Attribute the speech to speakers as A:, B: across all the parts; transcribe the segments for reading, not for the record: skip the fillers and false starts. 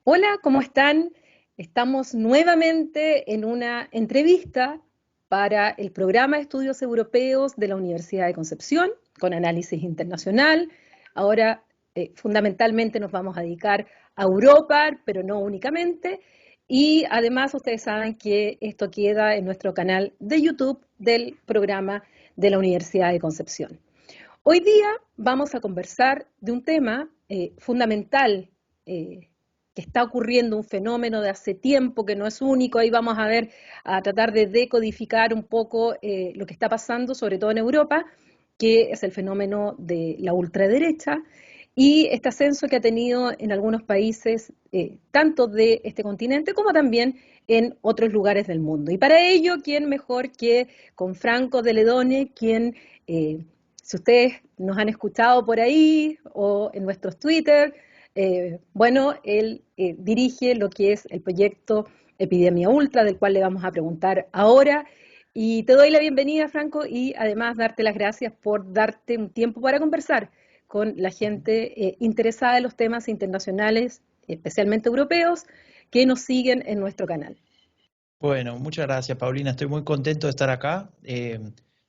A: Hola, ¿cómo están? Estamos nuevamente en una entrevista para el programa de estudios europeos de la Universidad de Concepción, con análisis internacional. Ahora, fundamentalmente nos vamos a dedicar a Europa, pero no únicamente. Y además, ustedes saben que esto queda en nuestro canal de YouTube del programa de la Universidad de Concepción. Hoy día vamos a conversar de un tema fundamental que está ocurriendo, un fenómeno de hace tiempo que no es único. Ahí vamos a ver, a tratar de decodificar un poco lo que está pasando, sobre todo en Europa, que es el fenómeno de la ultraderecha y este ascenso que ha tenido en algunos países, tanto de este continente como también en otros lugares del mundo. Y para ello, ¿quién mejor que con Franco de Ledone, quien si ustedes nos han escuchado por ahí o en nuestros Twitter, bueno, él dirige lo que es el proyecto Epidemia Ultra, del cual le vamos a preguntar ahora. Y te doy la bienvenida, Franco, y además darte las gracias por darte un tiempo para conversar con la gente interesada en los temas internacionales, especialmente europeos, que nos siguen en nuestro canal.
B: Bueno, muchas gracias, Paulina. Estoy muy contento de estar acá.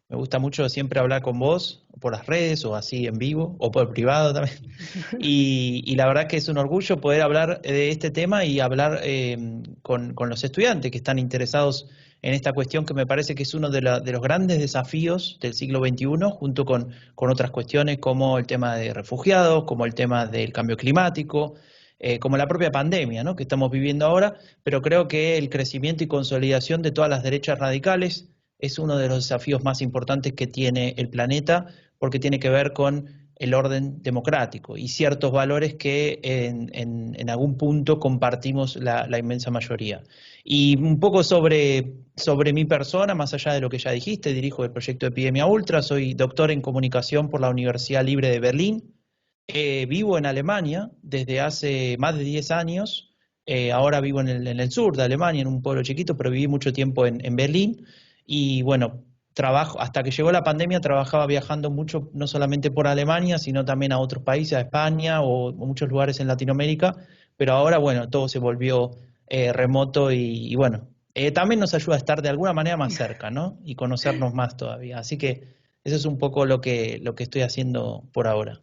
B: Me gusta mucho siempre hablar con vos por las redes o así en vivo o por privado también. Y la verdad que es un orgullo poder hablar de este tema y hablar con los estudiantes que están interesados en esta cuestión que me parece que es uno de los grandes desafíos del siglo XXI, junto con otras cuestiones como el tema de refugiados, como el tema del cambio climático, como la propia pandemia, ¿no?, que estamos viviendo ahora, pero creo que el crecimiento y consolidación de todas las derechas radicales es uno de los desafíos más importantes que tiene el planeta, porque tiene que ver con el orden democrático y ciertos valores que en algún punto compartimos la inmensa mayoría. Y un poco sobre mi persona, más allá de lo que ya dijiste, dirijo el proyecto Epidemia Ultra, soy doctor en comunicación por la Universidad Libre de Berlín. Vivo en Alemania desde hace más de 10 años. Ahora vivo en el sur de Alemania, en un pueblo chiquito, pero viví mucho tiempo en Berlín. Y bueno, trabajo, hasta que llegó la pandemia, trabajaba viajando mucho, no solamente por Alemania, sino también a otros países, a España o muchos lugares en Latinoamérica. Pero ahora, bueno, todo se volvió remoto y bueno, también nos ayuda a estar de alguna manera más cerca, ¿no? Y conocernos más todavía. Así que eso es un poco lo que estoy haciendo por ahora.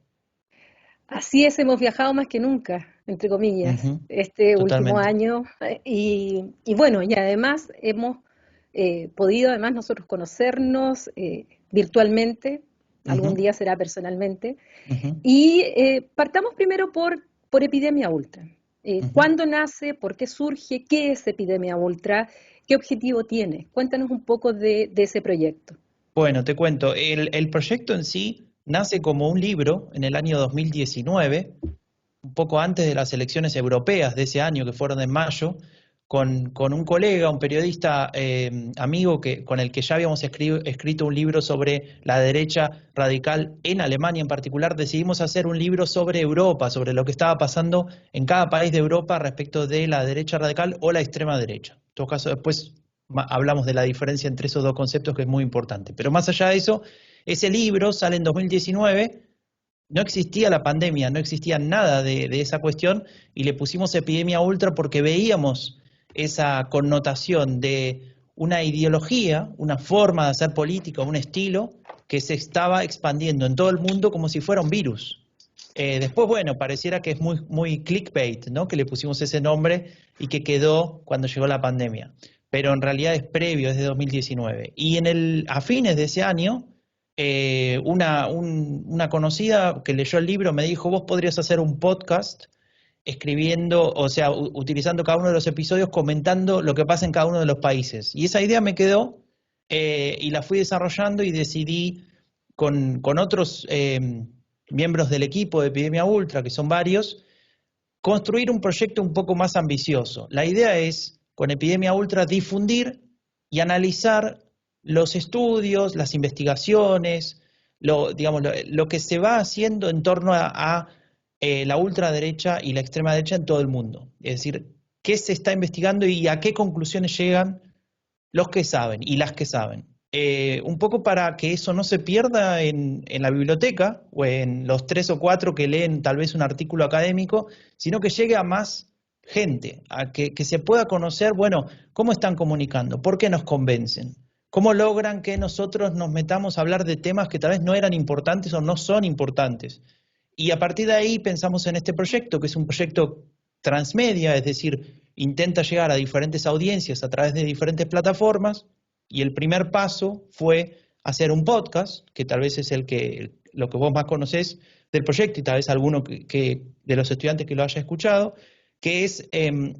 A: Así es, hemos viajado más que nunca, entre comillas,
B: Ujú,
A: este último
B: totalmente.
A: año. Y bueno, y además hemos podido además nosotros conocernos virtualmente, algún
B: Ujú,
A: día será personalmente.
B: ujú,
A: Y partamos primero por Epidemia Ultra.
B: ujú.
A: ¿Cuándo nace? ¿Por qué surge? ¿Qué es Epidemia Ultra? ¿Qué objetivo tiene? Cuéntanos un poco de ese proyecto.
B: Bueno, te cuento, el proyecto en sí nace como un libro en el año 2019, un poco antes de las elecciones europeas de ese año, que fueron en mayo, con un colega, un periodista amigo con el que ya habíamos escrito un libro sobre la derecha radical en Alemania en particular. Decidimos hacer un libro sobre Europa, sobre lo que estaba pasando en cada país de Europa respecto de la derecha radical o la extrema derecha. En todo caso, después hablamos de la diferencia entre esos dos conceptos, que es muy importante. Pero más allá de eso, ese libro sale en 2019. No existía la pandemia, no existía nada de esa cuestión y le pusimos epidemia ultra porque veíamos esa connotación de una ideología, una forma de hacer política, un estilo que se estaba expandiendo en todo el mundo como si fuera un virus. Después, bueno, pareciera que es muy clickbait, ¿no?, que le pusimos ese nombre y que quedó cuando llegó la pandemia, pero en realidad es previo, es de 2019. Y a fines de ese año una conocida que leyó el libro me dijo: vos podrías hacer un podcast escribiendo, o sea, utilizando cada uno de los episodios, comentando lo que pasa en cada uno de los países. Y esa idea me quedó y la fui desarrollando y decidí con otros miembros del equipo de Epidemia Ultra, que son varios, construir un proyecto un poco más ambicioso. La idea es, con Epidemia Ultra, difundir y analizar los estudios, las investigaciones, digamos, lo que se va haciendo en torno a la ultraderecha y la extrema derecha en todo el mundo. Es decir, qué se está investigando y a qué conclusiones llegan los que saben y las que saben. Un poco para que eso no se pierda en la biblioteca o en los tres o cuatro que leen tal vez un artículo académico, sino que llegue a más gente, a que se pueda conocer, bueno, cómo están comunicando, por qué nos convencen, cómo logran que nosotros nos metamos a hablar de temas que tal vez no eran importantes o no son importantes. Y a partir de ahí pensamos en este proyecto, que es un proyecto transmedia, es decir, intenta llegar a diferentes audiencias a través de diferentes plataformas, y el primer paso fue hacer un podcast, que tal vez es lo que vos más conocés del proyecto y tal vez alguno de los estudiantes que lo haya escuchado, que es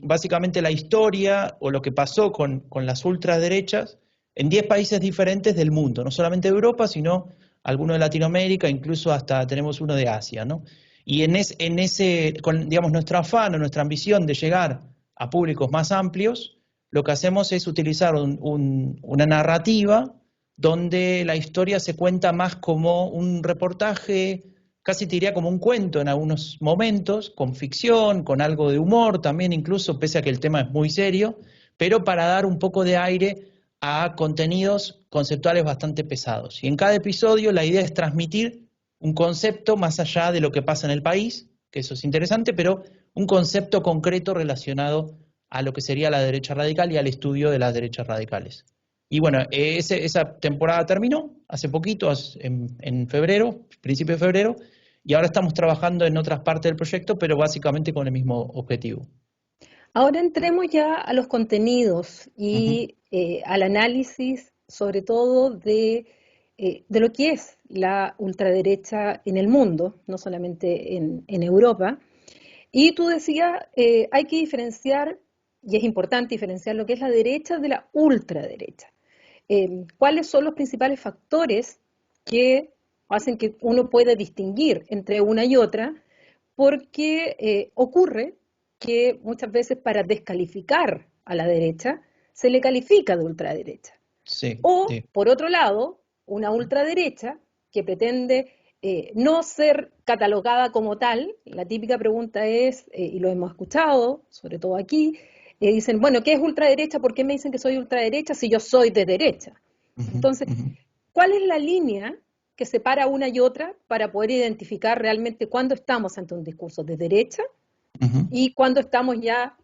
B: básicamente la historia o lo que pasó con las ultraderechas en 10 países diferentes del mundo, no solamente de Europa, sino algunos de Latinoamérica, incluso hasta tenemos uno de Asia, ¿no? Y digamos, nuestro afán o nuestra ambición de llegar a públicos más amplios, lo que hacemos es utilizar una narrativa donde la historia se cuenta más como un reportaje, casi te diría como un cuento en algunos momentos, con ficción, con algo de humor también incluso, pese a que el tema es muy serio, pero para dar un poco de aire a contenidos conceptuales bastante pesados. Y en cada episodio la idea es transmitir un concepto más allá de lo que pasa en el país, que eso es interesante, pero un concepto concreto relacionado a lo que sería la derecha radical y al estudio de las derechas radicales. Y bueno, esa temporada terminó hace poquito, en febrero, principio de febrero, y ahora estamos trabajando en otras partes del proyecto, pero básicamente con el mismo objetivo.
A: Ahora entremos ya a los contenidos y al análisis, sobre todo de lo que es la ultraderecha en el mundo, no solamente en Europa. Y tú decías, hay que diferenciar, y es importante diferenciar lo que es la derecha de la ultraderecha. ¿Cuáles son los principales factores que hacen que uno pueda distinguir entre una y otra? Porque ocurre que muchas veces para descalificar a la derecha se le califica de ultraderecha.
B: Sí,
A: O,
B: sí.
A: por otro lado, una ultraderecha que pretende no ser catalogada como tal. La típica pregunta es, y lo hemos escuchado, sobre todo aquí, dicen, bueno, ¿qué es ultraderecha? ¿Por qué me dicen que soy ultraderecha si yo soy de derecha? Entonces, ¿cuál es la línea que separa una y otra para poder identificar realmente cuándo estamos ante un discurso de derecha y cuándo estamos ya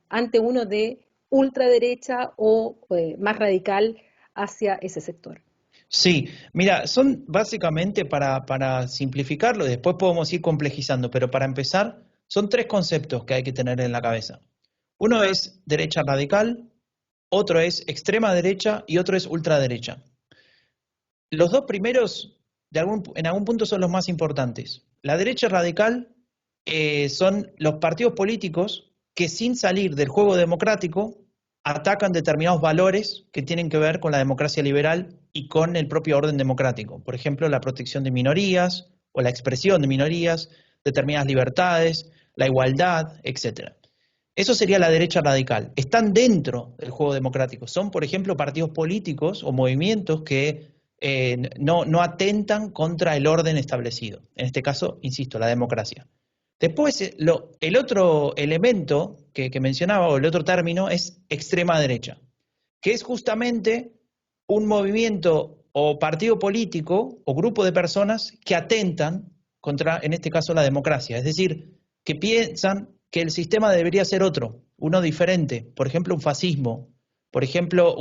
A: ante uno de ultraderecha o más radical hacia ese sector?
B: Sí, mira, son básicamente para simplificarlo, después podemos ir complejizando, pero para empezar, son 3 conceptos que hay que tener en la cabeza. Uno es derecha radical, otro es extrema derecha y otro es ultraderecha. Los 2 primeros, en algún punto, son los más importantes. La derecha radical son los partidos políticos que, sin salir del juego democrático, atacan determinados valores que tienen que ver con la democracia liberal y con el propio orden democrático. Por ejemplo, la protección de minorías o la expresión de minorías, determinadas libertades, la igualdad, etc. Eso sería la derecha radical. Están dentro del juego democrático. Son, por ejemplo, partidos políticos o movimientos que no atentan contra el orden establecido. En este caso, insisto, la democracia. Después, el otro elemento que mencionaba, o el otro término, es extrema derecha, que es justamente un movimiento o partido político o grupo de personas que atentan contra, en este caso, la democracia. Es decir, que piensan que el sistema debería ser otro, uno diferente. Por ejemplo, un fascismo. Por ejemplo,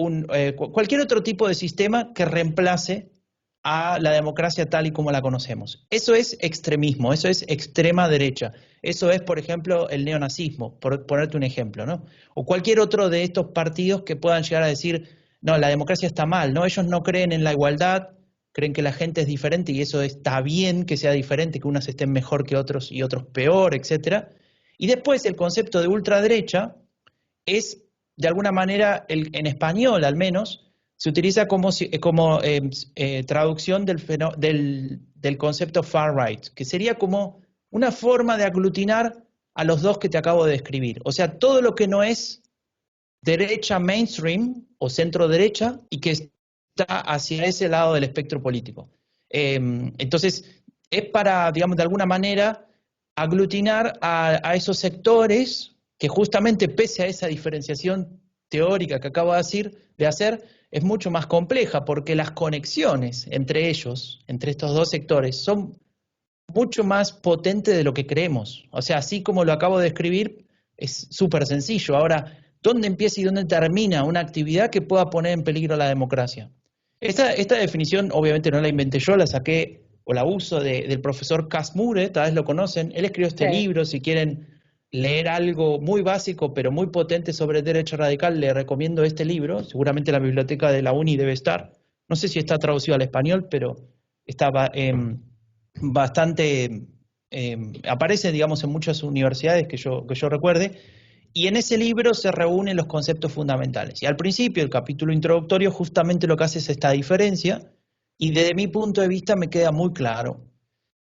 B: cualquier otro tipo de sistema que reemplace a la democracia tal y como la conocemos. Eso es extremismo, eso es extrema derecha. Eso es, por ejemplo, el neonazismo, por ponerte un ejemplo, ¿no? O cualquier otro de estos partidos que puedan llegar a decir, no, la democracia está mal, ¿no? Ellos no creen en la igualdad, creen que la gente es diferente y eso está bien que sea diferente, que unos estén mejor que otros y otros peor, etc. Y después el concepto de ultraderecha es, de alguna manera, en español al menos, se utiliza como traducción del concepto far right, que sería como una forma de aglutinar a los dos que te acabo de describir. O sea, todo lo que no es derecha mainstream o centro derecha y que está hacia ese lado del espectro político. Entonces, es para, digamos, de alguna manera aglutinar a esos sectores que justamente, pese a esa diferenciación teórica que acabo de hacer, es mucho más compleja porque las conexiones entre ellos, entre estos dos sectores, son mucho más potentes de lo que creemos. O sea, así como lo acabo de describir, es súper sencillo. Ahora, ¿dónde empieza y dónde termina una actividad que pueda poner en peligro la democracia? Esta definición obviamente no la inventé yo, la saqué o la uso del profesor Cas Mure, tal vez lo conocen. Él escribió este
A: Sí.
B: libro. Si quieren leer algo muy básico pero muy potente sobre derecha radical, le recomiendo este libro. Seguramente en la biblioteca de la UNI debe estar. No sé si está traducido al español, pero estaba bastante, aparece, digamos, en muchas universidades que yo recuerde. Y en ese libro se reúnen los conceptos fundamentales. Y al principio, el capítulo introductorio, justamente lo que hace es esta diferencia, y desde mi punto de vista me queda muy claro.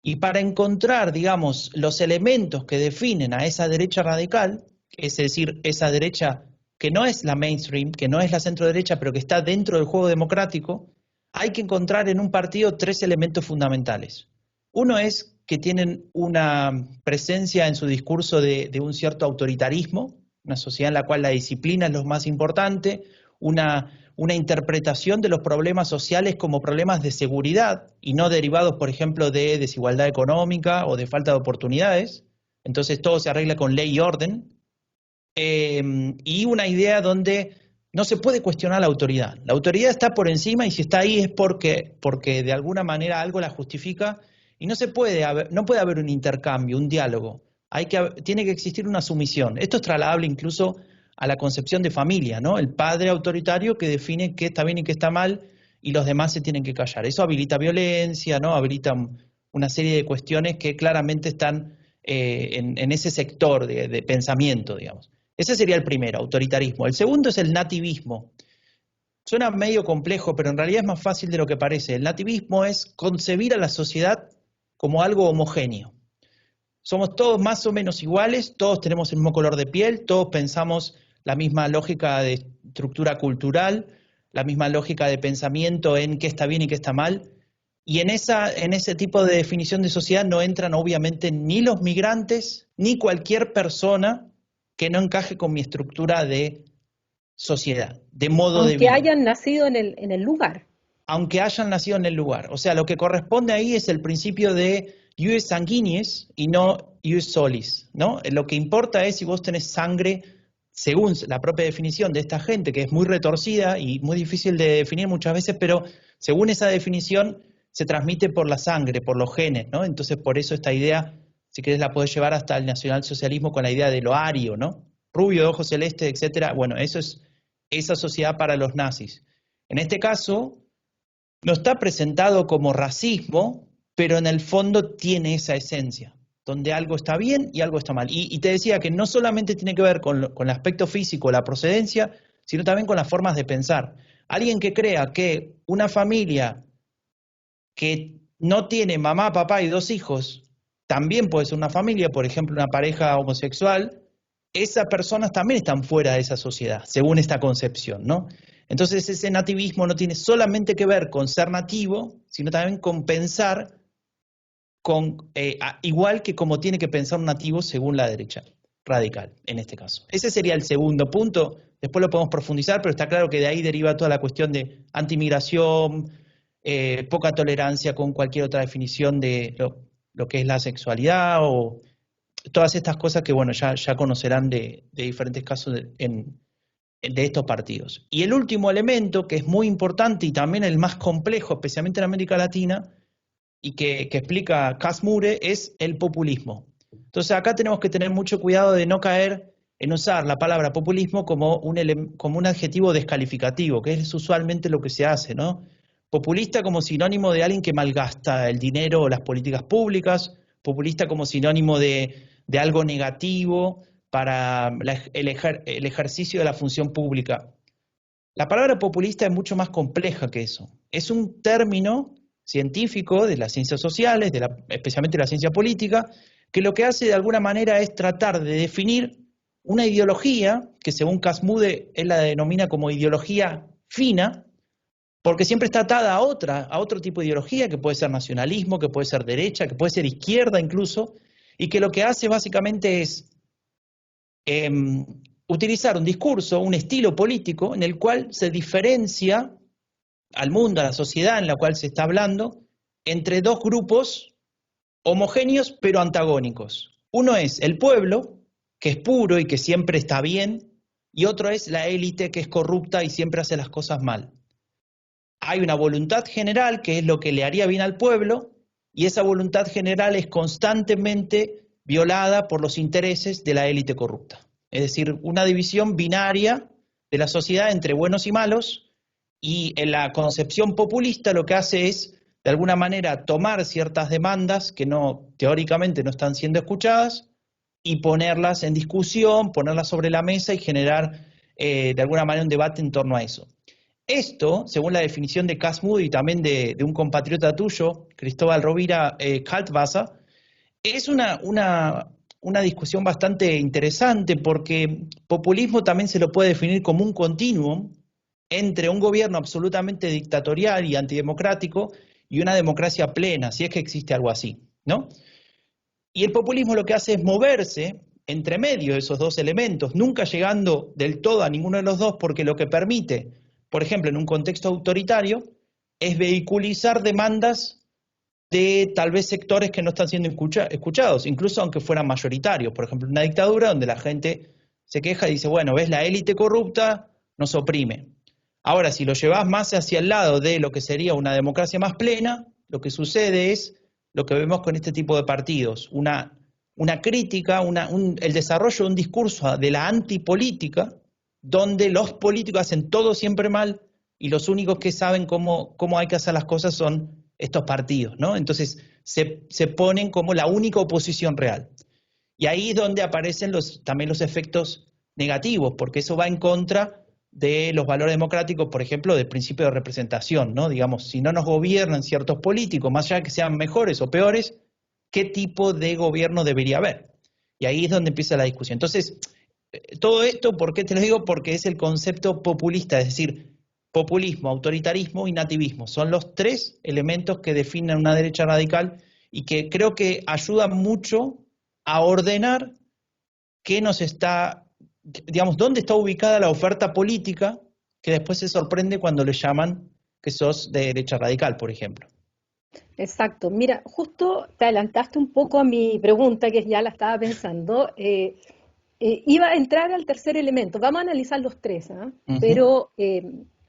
B: Y para encontrar, digamos, los elementos que definen a esa derecha radical, es decir, esa derecha que no es la mainstream, que no es la centro derecha, pero que está dentro del juego democrático, hay que encontrar en un partido 3 elementos fundamentales. Uno es que tienen una presencia en su discurso de un cierto autoritarismo, una sociedad en la cual la disciplina es lo más importante, una interpretación de los problemas sociales como problemas de seguridad y no derivados, por ejemplo, de desigualdad económica o de falta de oportunidades. Entonces todo se arregla con ley y orden. Y una idea donde no se puede cuestionar la autoridad. La autoridad está por encima y si está ahí es porque de alguna manera algo la justifica y no puede haber un intercambio, un diálogo. Tiene que existir una sumisión. Esto es trasladable incluso a la concepción de familia, ¿no? El padre autoritario que define qué está bien y qué está mal y los demás se tienen que callar. Eso habilita violencia, ¿no? Habilita una serie de cuestiones que claramente están en ese sector de pensamiento, digamos. Ese sería el primero, autoritarismo. El segundo es el nativismo. Suena medio complejo, pero en realidad es más fácil de lo que parece. El nativismo es concebir a la sociedad como algo homogéneo. Somos todos más o menos iguales, todos tenemos el mismo color de piel, todos pensamos la misma lógica de estructura cultural, la misma lógica de pensamiento en qué está bien y qué está mal. Y en ese tipo de definición de sociedad no entran obviamente ni los migrantes, ni cualquier persona que no encaje con mi estructura de sociedad, de modo de
A: Aunque
B: vida,
A: hayan nacido en el lugar.
B: aunque hayan nacido en el lugar. O sea, lo que corresponde ahí es el principio de ius sanguinis y no ius solis, ¿no? Lo que importa es si vos tenés sangre, según la propia definición de esta gente, que es muy retorcida y muy difícil de definir muchas veces, pero según esa definición se transmite por la sangre, por los genes, ¿no? Entonces, por eso esta idea, si querés, la podés llevar hasta el nacionalsocialismo con la idea de lo ario, ¿no? Rubio, de ojos celestes, etcétera. Bueno, eso es esa sociedad para los nazis. En este caso, no está presentado como racismo, pero en el fondo tiene esa esencia, donde algo está bien y algo está mal. Y te decía que no solamente tiene que ver con el aspecto físico, la procedencia, sino también con las formas de pensar. Alguien que crea que una familia que no tiene mamá, papá y 2 hijos, también puede ser una familia, por ejemplo, una pareja homosexual, esas personas también están fuera de esa sociedad, según esta concepción, ¿no? Entonces ese nativismo no tiene solamente que ver con ser nativo, sino también con pensar igual que como tiene que pensar un nativo según la derecha radical, en este caso. Ese sería el segundo punto, después lo podemos profundizar, pero está claro que de ahí deriva toda la cuestión de antimigración, poca tolerancia con cualquier otra definición de lo que es la sexualidad o todas estas cosas que, bueno, ya conocerán de diferentes casos de estos partidos. Y el último elemento, que es muy importante y también el más complejo, especialmente en América Latina, y que explica Cas Mure, es el populismo. Entonces acá tenemos que tener mucho cuidado de no caer en usar la palabra populismo como un adjetivo descalificativo, que es usualmente lo que se hace, ¿no? Populista como sinónimo de alguien que malgasta el dinero o las políticas públicas, populista como sinónimo de algo negativo para el ejercicio de la función pública. La palabra populista es mucho más compleja que eso. Es un término científico de las ciencias sociales, especialmente de la ciencia política, que lo que hace de alguna manera es tratar de definir una ideología que según Cas Mure él la denomina como ideología fina, porque siempre está atada a otro tipo de ideología, que puede ser nacionalismo, que puede ser derecha, que puede ser izquierda incluso, y que lo que hace básicamente es utilizar un discurso, un estilo político en el cual se diferencia al mundo, a la sociedad en la cual se está hablando, entre 2 grupos homogéneos pero antagónicos. Uno es el pueblo, que es puro y que siempre está bien, y otro es la élite que es corrupta y siempre hace las cosas mal. Hay una voluntad general que es lo que le haría bien al pueblo, y esa voluntad general es constantemente violada por los intereses de la élite corrupta. Es decir, una división binaria de la sociedad entre buenos y malos, y en la concepción populista lo que hace es, de alguna manera, tomar ciertas demandas que teóricamente no están siendo escuchadas y ponerlas en discusión, ponerlas sobre la mesa y generar de alguna manera un debate en torno a eso. Esto, según la definición de Cas Mudde y también de un compatriota tuyo, Cristóbal Rovira Kaltwasser, es una discusión bastante interesante porque populismo también se lo puede definir como un continuum entre un gobierno absolutamente dictatorial y antidemocrático y una democracia plena, si es que existe algo así, ¿no? Y el populismo lo que hace es moverse entre medio de esos dos elementos, nunca llegando del todo a ninguno de los dos, porque lo que permite, por ejemplo, en un contexto autoritario, es vehiculizar demandas de tal vez sectores que no están siendo escuchados, incluso aunque fueran mayoritarios. Por ejemplo, una dictadura donde la gente se queja y dice, bueno, ves, la élite corrupta nos oprime. Ahora, si lo llevas más hacia el lado de lo que sería una democracia más plena, lo que sucede es lo que vemos con este tipo de partidos, una crítica, el desarrollo de un discurso de la antipolítica, donde los políticos hacen todo siempre mal y los únicos que saben cómo hay que hacer las cosas son estos partidos, ¿no? Entonces se ponen como la única oposición real. Y ahí es donde aparecen también los efectos negativos, porque eso va en contra de los valores democráticos, por ejemplo, del principio de representación, ¿no? Digamos, si no nos gobiernan ciertos políticos, más allá de que sean mejores o peores, ¿qué tipo de gobierno debería haber? Y ahí es donde empieza la discusión. Entonces, todo esto, ¿por qué te lo digo? Porque es el concepto populista, es decir, populismo, autoritarismo y nativismo. Son los tres elementos que definen una derecha radical y que creo que ayudan mucho a ordenar qué nos está, digamos, dónde está ubicada la oferta política, que después se sorprende cuando le llaman que sos de derecha radical, por ejemplo.
A: Exacto. Mira, justo te adelantaste un poco a mi pregunta, que ya la estaba pensando. Iba a entrar al tercer elemento. Vamos a analizar los tres, ¿ah?
B: Ujú.
A: Pero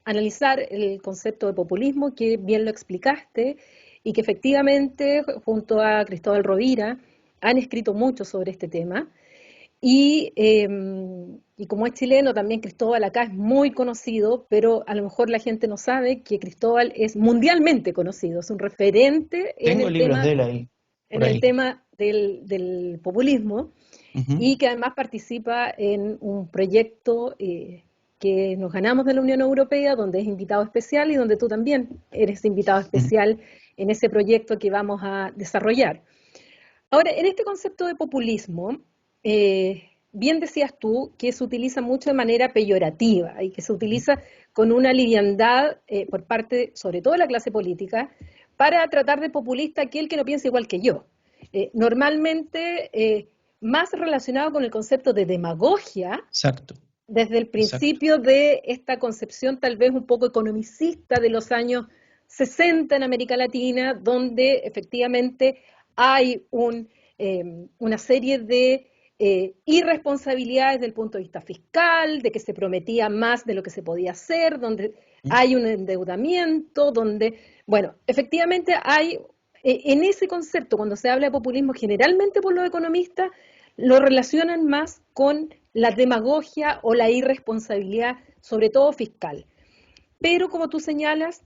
A: analizar el concepto de populismo, que bien lo explicaste, y que efectivamente, junto a Cristóbal Rovira, han escrito mucho sobre este tema. Y como es chileno, también Cristóbal acá es muy conocido, pero a lo mejor la gente no sabe que Cristóbal es mundialmente conocido, es un referente
B: Tengo libros de él ahí,
A: en
B: por
A: el
B: ahí.
A: tema del populismo,
B: Ujú.
A: y que además participa en un proyecto que nos ganamos de la Unión Europea, donde es invitado especial y donde tú también eres invitado
B: Ujú.
A: especial en ese proyecto que vamos a desarrollar. Ahora, en este concepto de populismo, bien decías tú que se utiliza mucho de manera peyorativa y que se utiliza con una liviandad por parte, sobre todo de la clase política, para tratar de populista aquel que no piensa igual que yo. Normalmente, más relacionado con el concepto de demagogia,
B: Exacto,
A: desde el
B: exacto.
A: principio de esta concepción tal vez un poco economicista de los años 60 en América Latina, donde efectivamente hay una serie de irresponsabilidades desde el punto de vista fiscal, de que se prometía más de lo que se podía hacer, donde hay un endeudamiento, donde, bueno, efectivamente hay, en ese concepto, cuando se habla de populismo, generalmente por los economistas, lo relacionan más con la demagogia o la irresponsabilidad, sobre todo fiscal. Pero como tú señalas,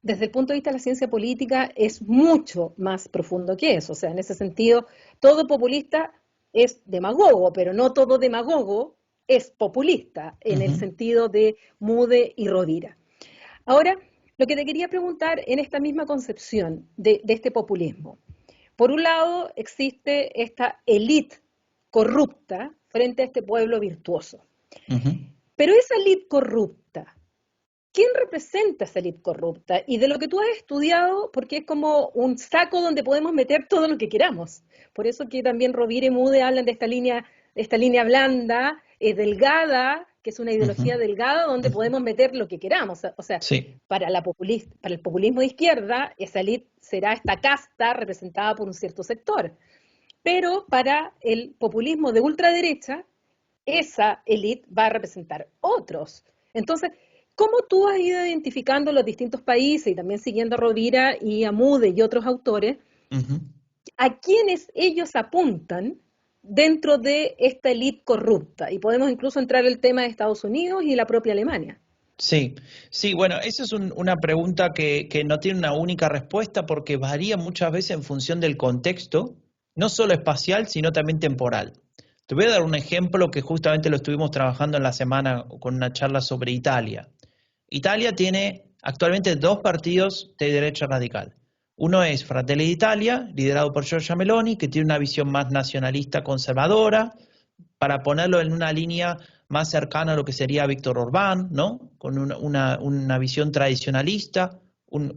A: desde el punto de vista de la ciencia política es mucho más profundo que eso. O sea, en ese sentido, todo populista es demagogo, pero no todo demagogo es populista, en el
B: Ujú.
A: sentido de Mudde y Rovira. Ahora, lo que te quería preguntar en esta misma concepción de este populismo. Por un lado, existe esta élite corrupta frente a este pueblo virtuoso.
B: Ujú.
A: Pero esa élite corrupta, ¿quién representa esa élite corrupta? Y de lo que tú has estudiado, porque es como un saco donde podemos meter todo lo que queramos. Por eso que también Rovira y Mudde hablan de esta línea blanda, delgada, que es una
B: Ujú.
A: ideología delgada donde
B: Ujú.
A: podemos meter lo que queramos. O sea,
B: Sí.
A: para el populismo de izquierda, esa élite será esta casta representada por un cierto sector. Pero para el populismo de ultraderecha, esa élite va a representar otros. Entonces, ¿cómo tú has ido identificando los distintos países y también siguiendo a Rovira y a Mude y otros autores,
B: Ujú.
A: a quienes ellos apuntan dentro de esta élite corrupta? Y podemos incluso entrar el tema de Estados Unidos y la propia Alemania.
B: Sí, sí, bueno, esa es una pregunta que no tiene una única respuesta porque varía muchas veces en función del contexto, no solo espacial, sino también temporal. Te voy a dar un ejemplo que justamente lo estuvimos trabajando en la semana con una charla sobre Italia. Italia tiene actualmente dos partidos de derecha radical. Uno es Fratelli d'Italia, liderado por Giorgia Meloni, que tiene una visión más nacionalista conservadora, para ponerlo en una línea más cercana a lo que sería Víctor Orbán, ¿no? Con una visión tradicionalista.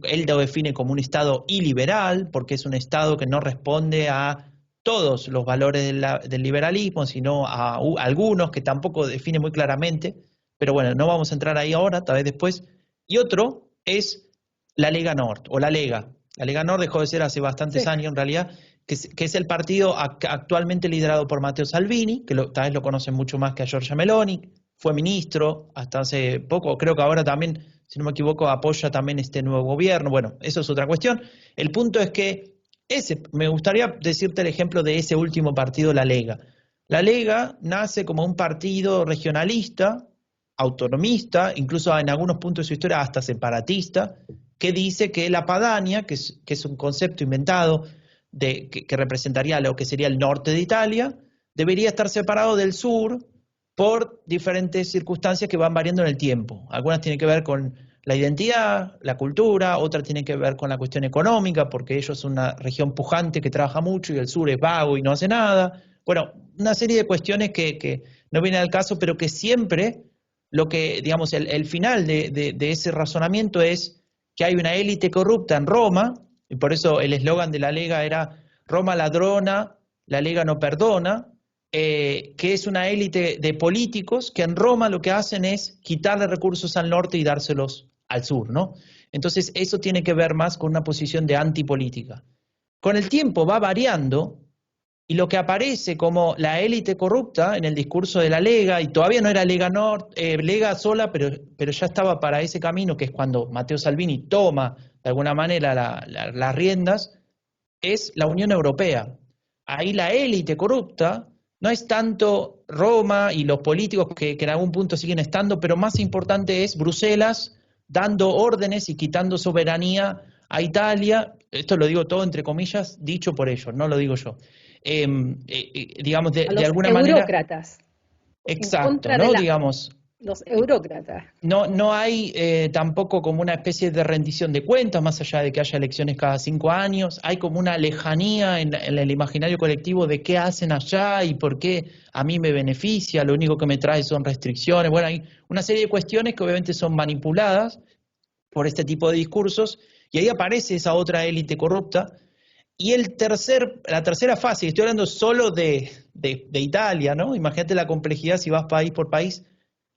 B: Él lo define como un Estado iliberal, porque es un Estado que no responde a todos los valores del liberalismo, sino a algunos que tampoco define muy claramente. Pero bueno, no vamos a entrar ahí ahora, tal vez después. Y otro es la Lega Nord, o la Lega. La Lega Nord dejó de ser hace bastantes
A: Sí.
B: años en realidad, que es el partido actualmente liderado por Matteo Salvini, que tal vez lo conocen mucho más que a Giorgia Meloni, fue ministro hasta hace poco, creo que ahora también, si no me equivoco, apoya también este nuevo gobierno. Bueno, eso es otra cuestión. El punto es que me gustaría decirte el ejemplo de ese último partido, la Lega. La Lega nace como un partido regionalista, autonomista, incluso en algunos puntos de su historia hasta separatista, que dice que la Padania, que es un concepto inventado que representaría lo que sería el norte de Italia, debería estar separado del sur por diferentes circunstancias que van variando en el tiempo. Algunas tienen que ver con la identidad, la cultura, otras tienen que ver con la cuestión económica, porque ellos son una región pujante que trabaja mucho y el sur es vago y no hace nada. Bueno, una serie de cuestiones que no vienen al caso, pero que siempre lo que, digamos, el final de ese razonamiento es que hay una élite corrupta en Roma, y por eso el eslogan de la Lega era Roma ladrona, la Lega no perdona, que es una élite de políticos que en Roma lo que hacen es quitarle recursos al norte y dárselos al sur, ¿no? Entonces eso tiene que ver más con una posición de antipolítica. Con el tiempo va variando y lo que aparece como la élite corrupta en el discurso de la Lega, y todavía no era Lega sola, pero ya estaba para ese camino, que es cuando Matteo Salvini toma de alguna manera las riendas, es la Unión Europea. Ahí la élite corrupta no es tanto Roma y los políticos que en algún punto siguen estando, pero más importante es Bruselas dando órdenes y quitando soberanía a Italia. Esto lo digo todo entre comillas, dicho por ellos, no lo digo yo. Digamos,
A: A
B: de
A: los
B: alguna manera,
A: eurócratas, en
B: exacto,
A: contra de
B: ¿no? Digamos,
A: los eurócratas.
B: no hay tampoco como una especie de rendición de cuentas, más allá de que haya elecciones cada 5 años. Hay como una lejanía en el imaginario colectivo de qué hacen allá y por qué a mí me beneficia, lo único que me trae son restricciones. Bueno, hay una serie de cuestiones que obviamente son manipuladas por este tipo de discursos y ahí aparece esa otra élite corrupta. Y la tercera fase, y estoy hablando solo de Italia, ¿no? Imagínate la complejidad si vas país por país.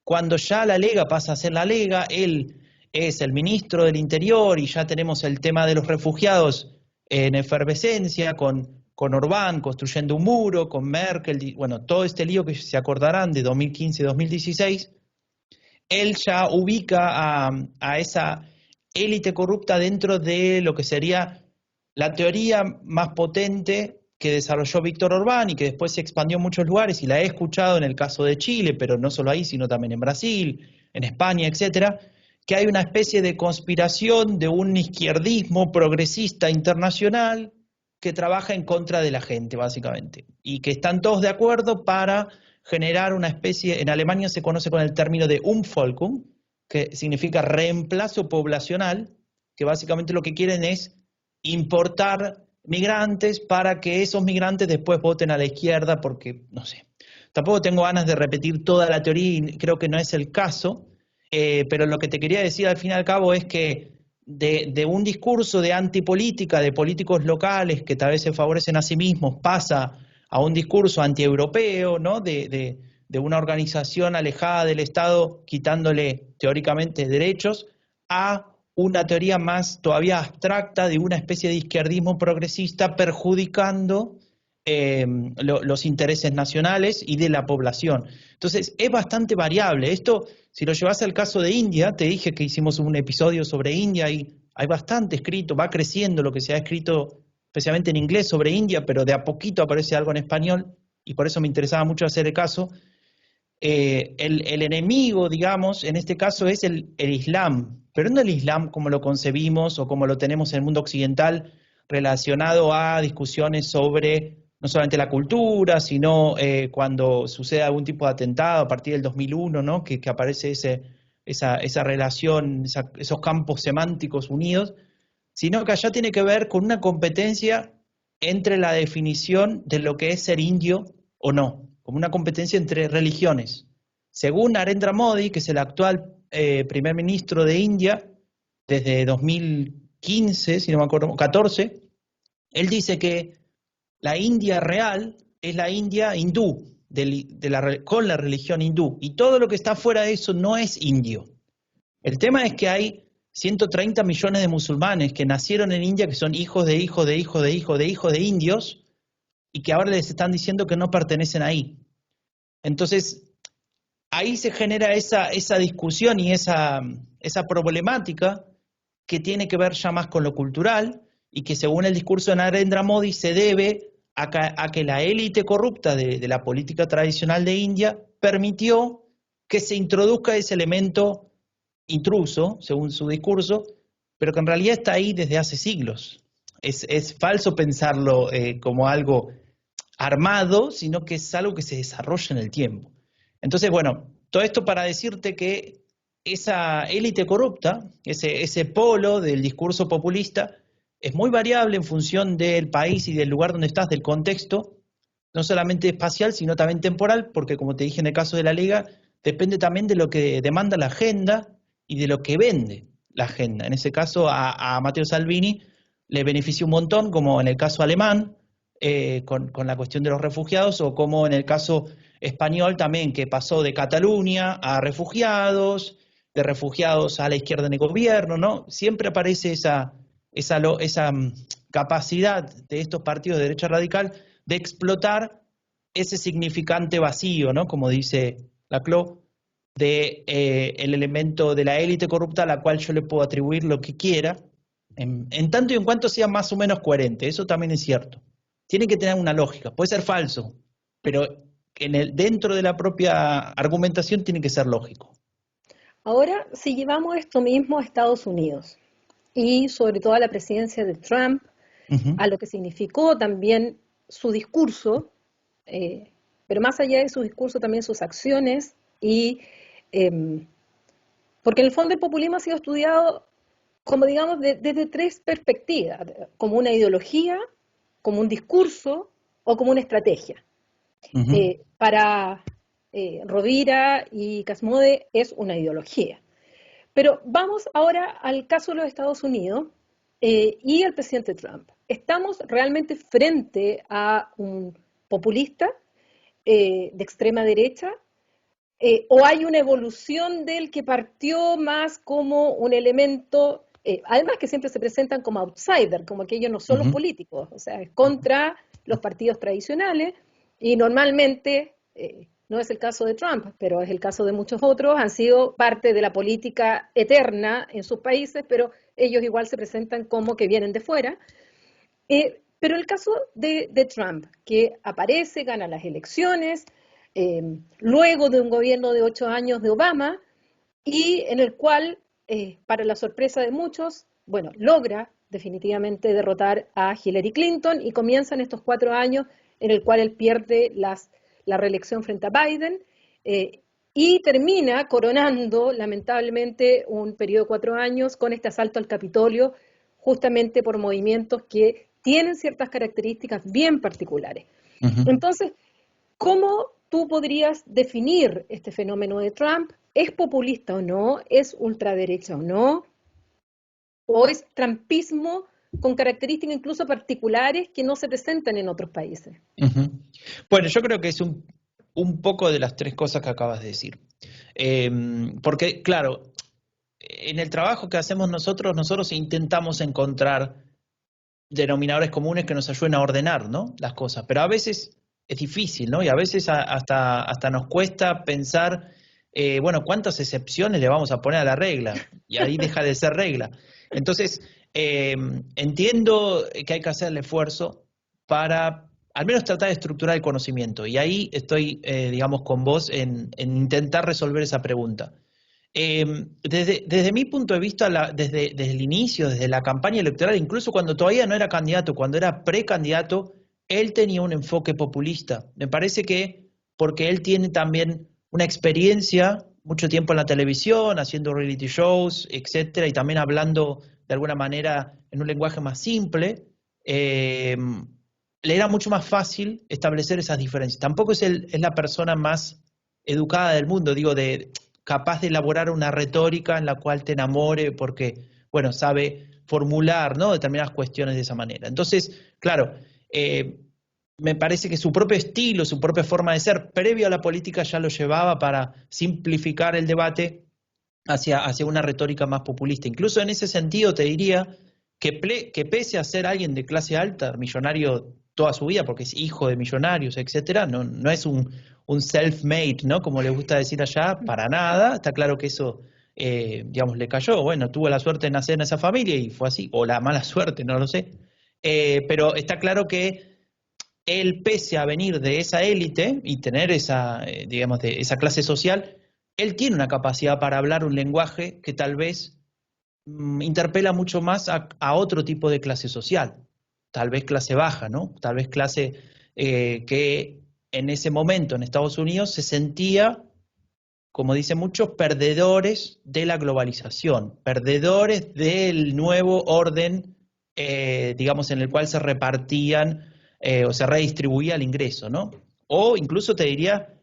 B: Cuando ya la Lega pasa a ser la Lega, él es el ministro del Interior y ya tenemos el tema de los refugiados en efervescencia, con Orbán construyendo un muro, con Merkel, bueno, todo este lío que se acordarán de 2015-2016, él ya ubica a esa élite corrupta dentro de lo que sería la teoría más potente que desarrolló Víctor Orbán y que después se expandió en muchos lugares y la he escuchado en el caso de Chile, pero no solo ahí, sino también en Brasil, en España, etcétera, que hay una especie de conspiración de un izquierdismo progresista internacional que trabaja en contra de la gente, básicamente, y que están todos de acuerdo para generar una especie, en Alemania se conoce con el término de Umvolkung, que significa reemplazo poblacional, que básicamente lo que quieren es importar migrantes para que esos migrantes después voten a la izquierda, porque, no sé, tampoco tengo ganas de repetir toda la teoría y creo que no es el caso, pero lo que te quería decir al fin y al cabo es que de un discurso de antipolítica, de políticos locales que tal vez se favorecen a sí mismos, pasa a un discurso antieuropeo, ¿no? De una organización alejada del Estado, quitándole teóricamente derechos, a una teoría más todavía abstracta de una especie de izquierdismo progresista perjudicando los intereses nacionales y de la población. Entonces, es bastante variable. Esto, si lo llevas al caso de India, te dije que hicimos un episodio sobre India y hay bastante escrito, va creciendo lo que se ha escrito, especialmente en inglés sobre India, pero de a poquito aparece algo en español y por eso me interesaba mucho hacer el caso. El enemigo, digamos, en este caso es el Islam, pero no el Islam como lo concebimos o como lo tenemos en el mundo occidental, relacionado a discusiones sobre no solamente la cultura, sino cuando sucede algún tipo de atentado a partir del 2001, ¿no? Que aparece esa relación, esos campos semánticos unidos, sino que allá tiene que ver con una competencia entre la definición de lo que es ser indio o no, como una competencia entre religiones. Según Narendra Modi, que es el actual primer ministro de India, desde 2015, si no me acuerdo, 14, él dice que la India real es la India hindú, con la religión hindú, y todo lo que está fuera de eso no es indio. El tema es que hay 130 millones de musulmanes que nacieron en India, que son hijos de hijos de hijos de hijos de hijos de indios, y que ahora les están diciendo que no pertenecen ahí. Entonces, ahí se genera esa discusión y esa problemática que tiene que ver ya más con lo cultural y que según el discurso de Narendra Modi se debe a que la élite corrupta de la política tradicional de India permitió que se introduzca ese elemento intruso, según su discurso, pero que en realidad está ahí desde hace siglos. Es falso pensarlo como algo armado, sino que es algo que se desarrolla en el tiempo. Entonces, bueno, todo esto para decirte que esa élite corrupta, ese polo del discurso populista, es muy variable en función del país y del lugar donde estás, del contexto, no solamente espacial, sino también temporal, porque como te dije en el caso de la Liga, depende también de lo que demanda la agenda y de lo que vende la agenda. En ese caso a Matteo Salvini le beneficia un montón, como en el caso alemán, con la cuestión de los refugiados, o como en el caso español también, que pasó de Cataluña a refugiados, de refugiados a la izquierda en el gobierno, ¿no? Siempre aparece esa capacidad de estos partidos de derecha radical de explotar ese significante vacío, ¿no? Como dice Laclau, de el elemento de la élite corrupta a la cual yo le puedo atribuir lo que quiera, en tanto y en cuanto sea más o menos coherente. Eso también es cierto. Tiene que tener una lógica. Puede ser falso, pero dentro de la propia argumentación tiene que ser lógico.
A: Ahora, si llevamos esto mismo a Estados Unidos y sobre todo a la presidencia de Trump, a lo que significó también su discurso, pero más allá de su discurso también sus acciones, y porque en el fondo el populismo ha sido estudiado como digamos desde tres perspectivas, como una ideología, como un discurso o como una estrategia. Para Rovira y Casmode es una ideología. Pero vamos ahora al caso de los Estados Unidos y al presidente Trump. ¿Estamos realmente frente a un populista de extrema derecha? ¿O hay una evolución del que partió más como un elemento, además que siempre se presentan como outsider, como que ellos no son los políticos, o sea, es contra los partidos tradicionales y normalmente, no es el caso de Trump, pero es el caso de muchos otros, han sido parte de la política eterna en sus países, pero ellos igual se presentan como que vienen de fuera. Pero el caso de Trump, que aparece, gana las elecciones, luego de un gobierno de 8 años de Obama, y en el cual, para la sorpresa de muchos, bueno, logra definitivamente derrotar a Hillary Clinton y comienzan estos 4 años en el cual él pierde la reelección frente a Biden y termina coronando lamentablemente un periodo de 4 años con este asalto al Capitolio justamente por movimientos que tienen ciertas características bien particulares. Entonces, ¿cómo tú podrías definir este fenómeno de Trump? ¿Es populista o no? ¿Es ultraderecha o no? ¿O es trumpismo con características incluso particulares que no se presentan en otros países?
B: Bueno, yo creo que es un poco de las tres cosas que acabas de decir. Porque, claro, en el trabajo que hacemos nosotros intentamos encontrar denominadores comunes que nos ayuden a ordenar, ¿no?, las cosas. Pero a veces es difícil, ¿no? Y a veces hasta nos cuesta pensar, bueno, ¿cuántas excepciones le vamos a poner a la regla? Y ahí deja de ser regla. Entonces, entiendo que hay que hacer el esfuerzo para al menos tratar de estructurar el conocimiento. Y ahí estoy, digamos, con vos en intentar resolver esa pregunta. Desde mi punto de vista, desde el inicio, desde la campaña electoral, incluso cuando todavía no era candidato, cuando era precandidato, él tenía un enfoque populista. Me parece que porque él tiene también una experiencia, mucho tiempo en la televisión, haciendo reality shows, etcétera, y también hablando de alguna manera en un lenguaje más simple, le era mucho más fácil establecer esas diferencias. Tampoco es la persona más educada del mundo, digo, capaz de elaborar una retórica en la cual te enamore porque, bueno, sabe formular, ¿no?, determinadas cuestiones de esa manera. Entonces, claro, me parece que su propio estilo, su propia forma de ser, previo a la política ya lo llevaba para simplificar el debate hacia una retórica más populista. Incluso en ese sentido te diría que pese a ser alguien de clase alta, millonario toda su vida, porque es hijo de millonarios, etcétera, no es un self-made, ¿no?, como le gusta decir allá, para nada. Está claro que eso, digamos, le cayó. Bueno, tuvo la suerte de nacer en esa familia y fue así, o la mala suerte, no lo sé. Pero está claro que él, pese a venir de esa élite y tener esa, digamos, de esa clase social, él tiene una capacidad para hablar un lenguaje que tal vez interpela mucho más a otro tipo de clase social, tal vez clase baja, ¿no? Tal vez clase que en ese momento en Estados Unidos se sentía, como dicen muchos, perdedores de la globalización, perdedores del nuevo orden, digamos, en el cual se repartían o se redistribuía el ingreso, ¿no? O incluso te diría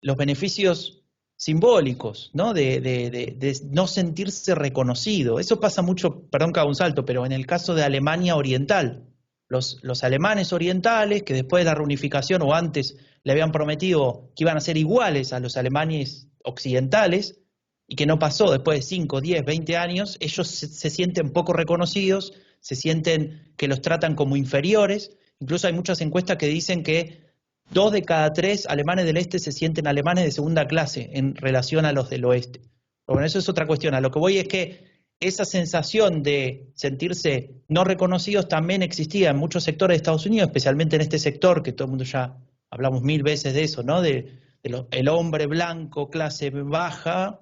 B: los beneficios simbólicos, ¿no?, de no sentirse reconocido. Eso pasa mucho, perdón que haga un salto, pero en el caso de Alemania Oriental. Los alemanes orientales, que después de la reunificación o antes le habían prometido que iban a ser iguales a los alemanes occidentales, y que no pasó después de 5, 10, 20 años, ellos se sienten poco reconocidos, se sienten que los tratan como inferiores. Incluso hay muchas encuestas que dicen que 2 de cada 3 alemanes del este se sienten alemanes de segunda clase en relación a los del oeste. Pero bueno, eso es otra cuestión. A lo que voy es que esa sensación de sentirse no reconocidos también existía en muchos sectores de Estados Unidos, especialmente en este sector, que todo el mundo ya hablamos 1000 veces de eso, ¿no?, el hombre blanco, clase baja,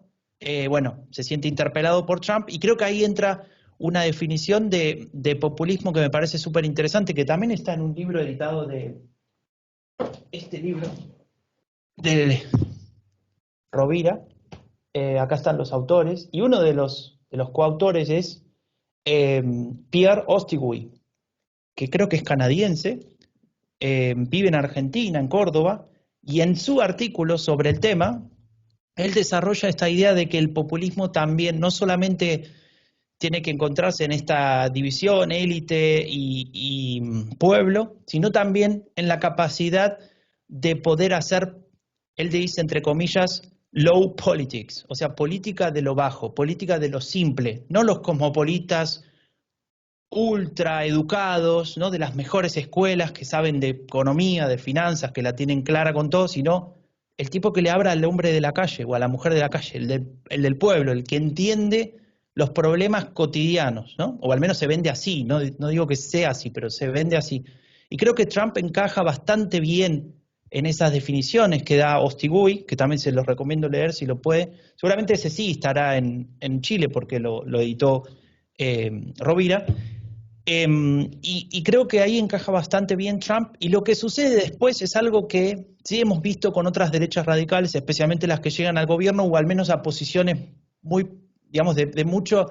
B: bueno, se siente interpelado por Trump, y creo que ahí entra una definición de populismo que me parece súper interesante, que también está en un libro editado este libro de Rovira. Acá están los autores, y uno de los coautores es Pierre Ostigui, que creo que es canadiense, vive en Argentina, en Córdoba, y en su artículo sobre el tema, él desarrolla esta idea de que el populismo también no solamente tiene que encontrarse en esta división, élite y pueblo, sino también en la capacidad de poder hacer, él dice entre comillas, low politics, o sea, política de lo bajo, política de lo simple, no los cosmopolitas ultra educados, ¿no?, de las mejores escuelas que saben de economía, de finanzas, que la tienen clara con todo, sino el tipo que le habla al hombre de la calle o a la mujer de la calle, el del pueblo, el que entiende los problemas cotidianos, ¿no? O al menos se vende así, no digo que sea así, pero se vende así. Y creo que Trump encaja bastante bien en esas definiciones que da Ostigui, que también se los recomiendo leer si lo puede. Seguramente ese sí estará en Chile porque lo editó Rovira. Y creo que ahí encaja bastante bien Trump, y lo que sucede después es algo que sí hemos visto con otras derechas radicales, especialmente las que llegan al gobierno o al menos a posiciones muy, digamos, de mucho,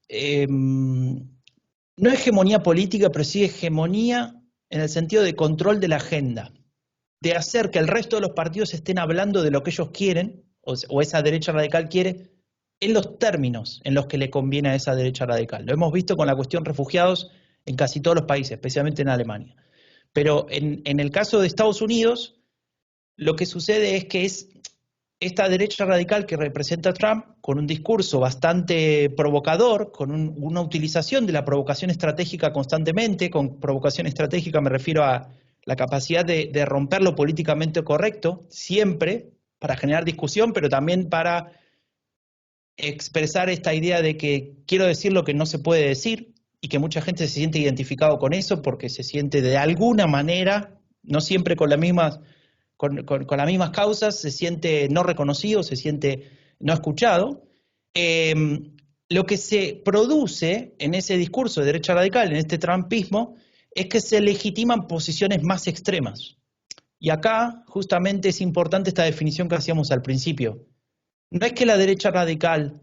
B: no hegemonía política, pero sí hegemonía en el sentido de control de la agenda, de hacer que el resto de los partidos estén hablando de lo que ellos quieren, o esa derecha radical quiere, en los términos en los que le conviene a esa derecha radical. Lo hemos visto con la cuestión refugiados en casi todos los países, especialmente en Alemania. Pero en el caso de Estados Unidos, lo que sucede es que esta derecha radical que representa Trump, con un discurso bastante provocador, con una utilización de la provocación estratégica constantemente, con provocación estratégica me refiero a la capacidad de romper lo políticamente correcto, siempre, para generar discusión, pero también para expresar esta idea de que quiero decir lo que no se puede decir, y que mucha gente se siente identificado con eso, porque se siente de alguna manera, no siempre con las mismas las mismas causas, se siente no reconocido, se siente no escuchado. Lo que se produce en ese discurso de derecha radical, en este trumpismo, es que se legitiman posiciones más extremas. Y acá justamente es importante esta definición que hacíamos al principio. No es que la derecha radical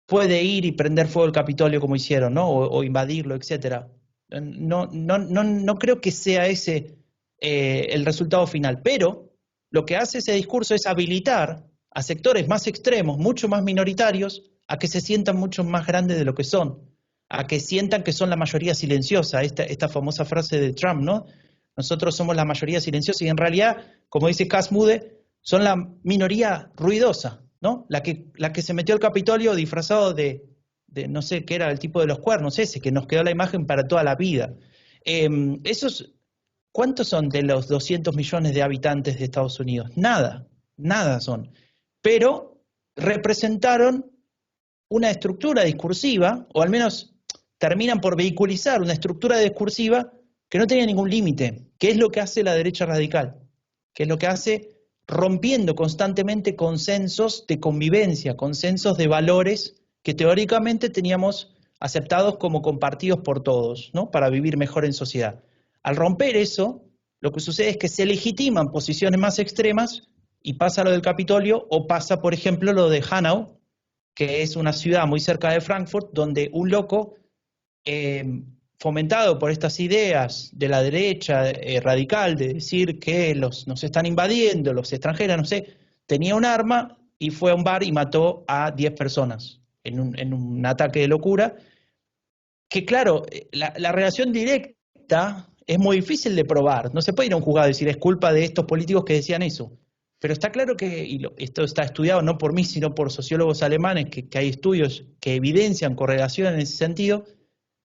B: puede ir y prender fuego el Capitolio como hicieron, ¿no? O invadirlo, etc. No creo que sea ese el resultado final, pero lo que hace ese discurso es habilitar a sectores más extremos, mucho más minoritarios, a que se sientan mucho más grandes de lo que son, a que sientan que son la mayoría silenciosa, esta famosa frase de Trump, ¿no? Nosotros somos la mayoría silenciosa y en realidad, como dice Cass Moode, son la minoría ruidosa, ¿no? La que se metió al Capitolio disfrazado de no sé qué era el tipo de los cuernos ese, que nos quedó la imagen para toda la vida. ¿Cuántos son de los 200 millones de habitantes de Estados Unidos? Nada son. Pero representaron una estructura discursiva, o al menos terminan por vehiculizar una estructura discursiva que no tenía ningún límite, que es lo que hace la derecha radical, que es lo que hace rompiendo constantemente consensos de convivencia, consensos de valores que teóricamente teníamos aceptados como compartidos por todos, ¿no? Para vivir mejor en sociedad. Al romper eso, lo que sucede es que se legitiman posiciones más extremas y pasa lo del Capitolio o pasa, por ejemplo, lo de Hanau, que es una ciudad muy cerca de Frankfurt, donde un loco fomentado por estas ideas de la derecha radical, de decir que nos están invadiendo, los extranjeros, no sé, tenía un arma y fue a un bar y mató a 10 personas en un ataque de locura, que claro, la relación directa es muy difícil de probar, no se puede ir a un juzgado y decir es culpa de estos políticos que decían eso. Pero está claro que, esto está estudiado no por mí, sino por sociólogos alemanes, que hay estudios que evidencian correlación en ese sentido,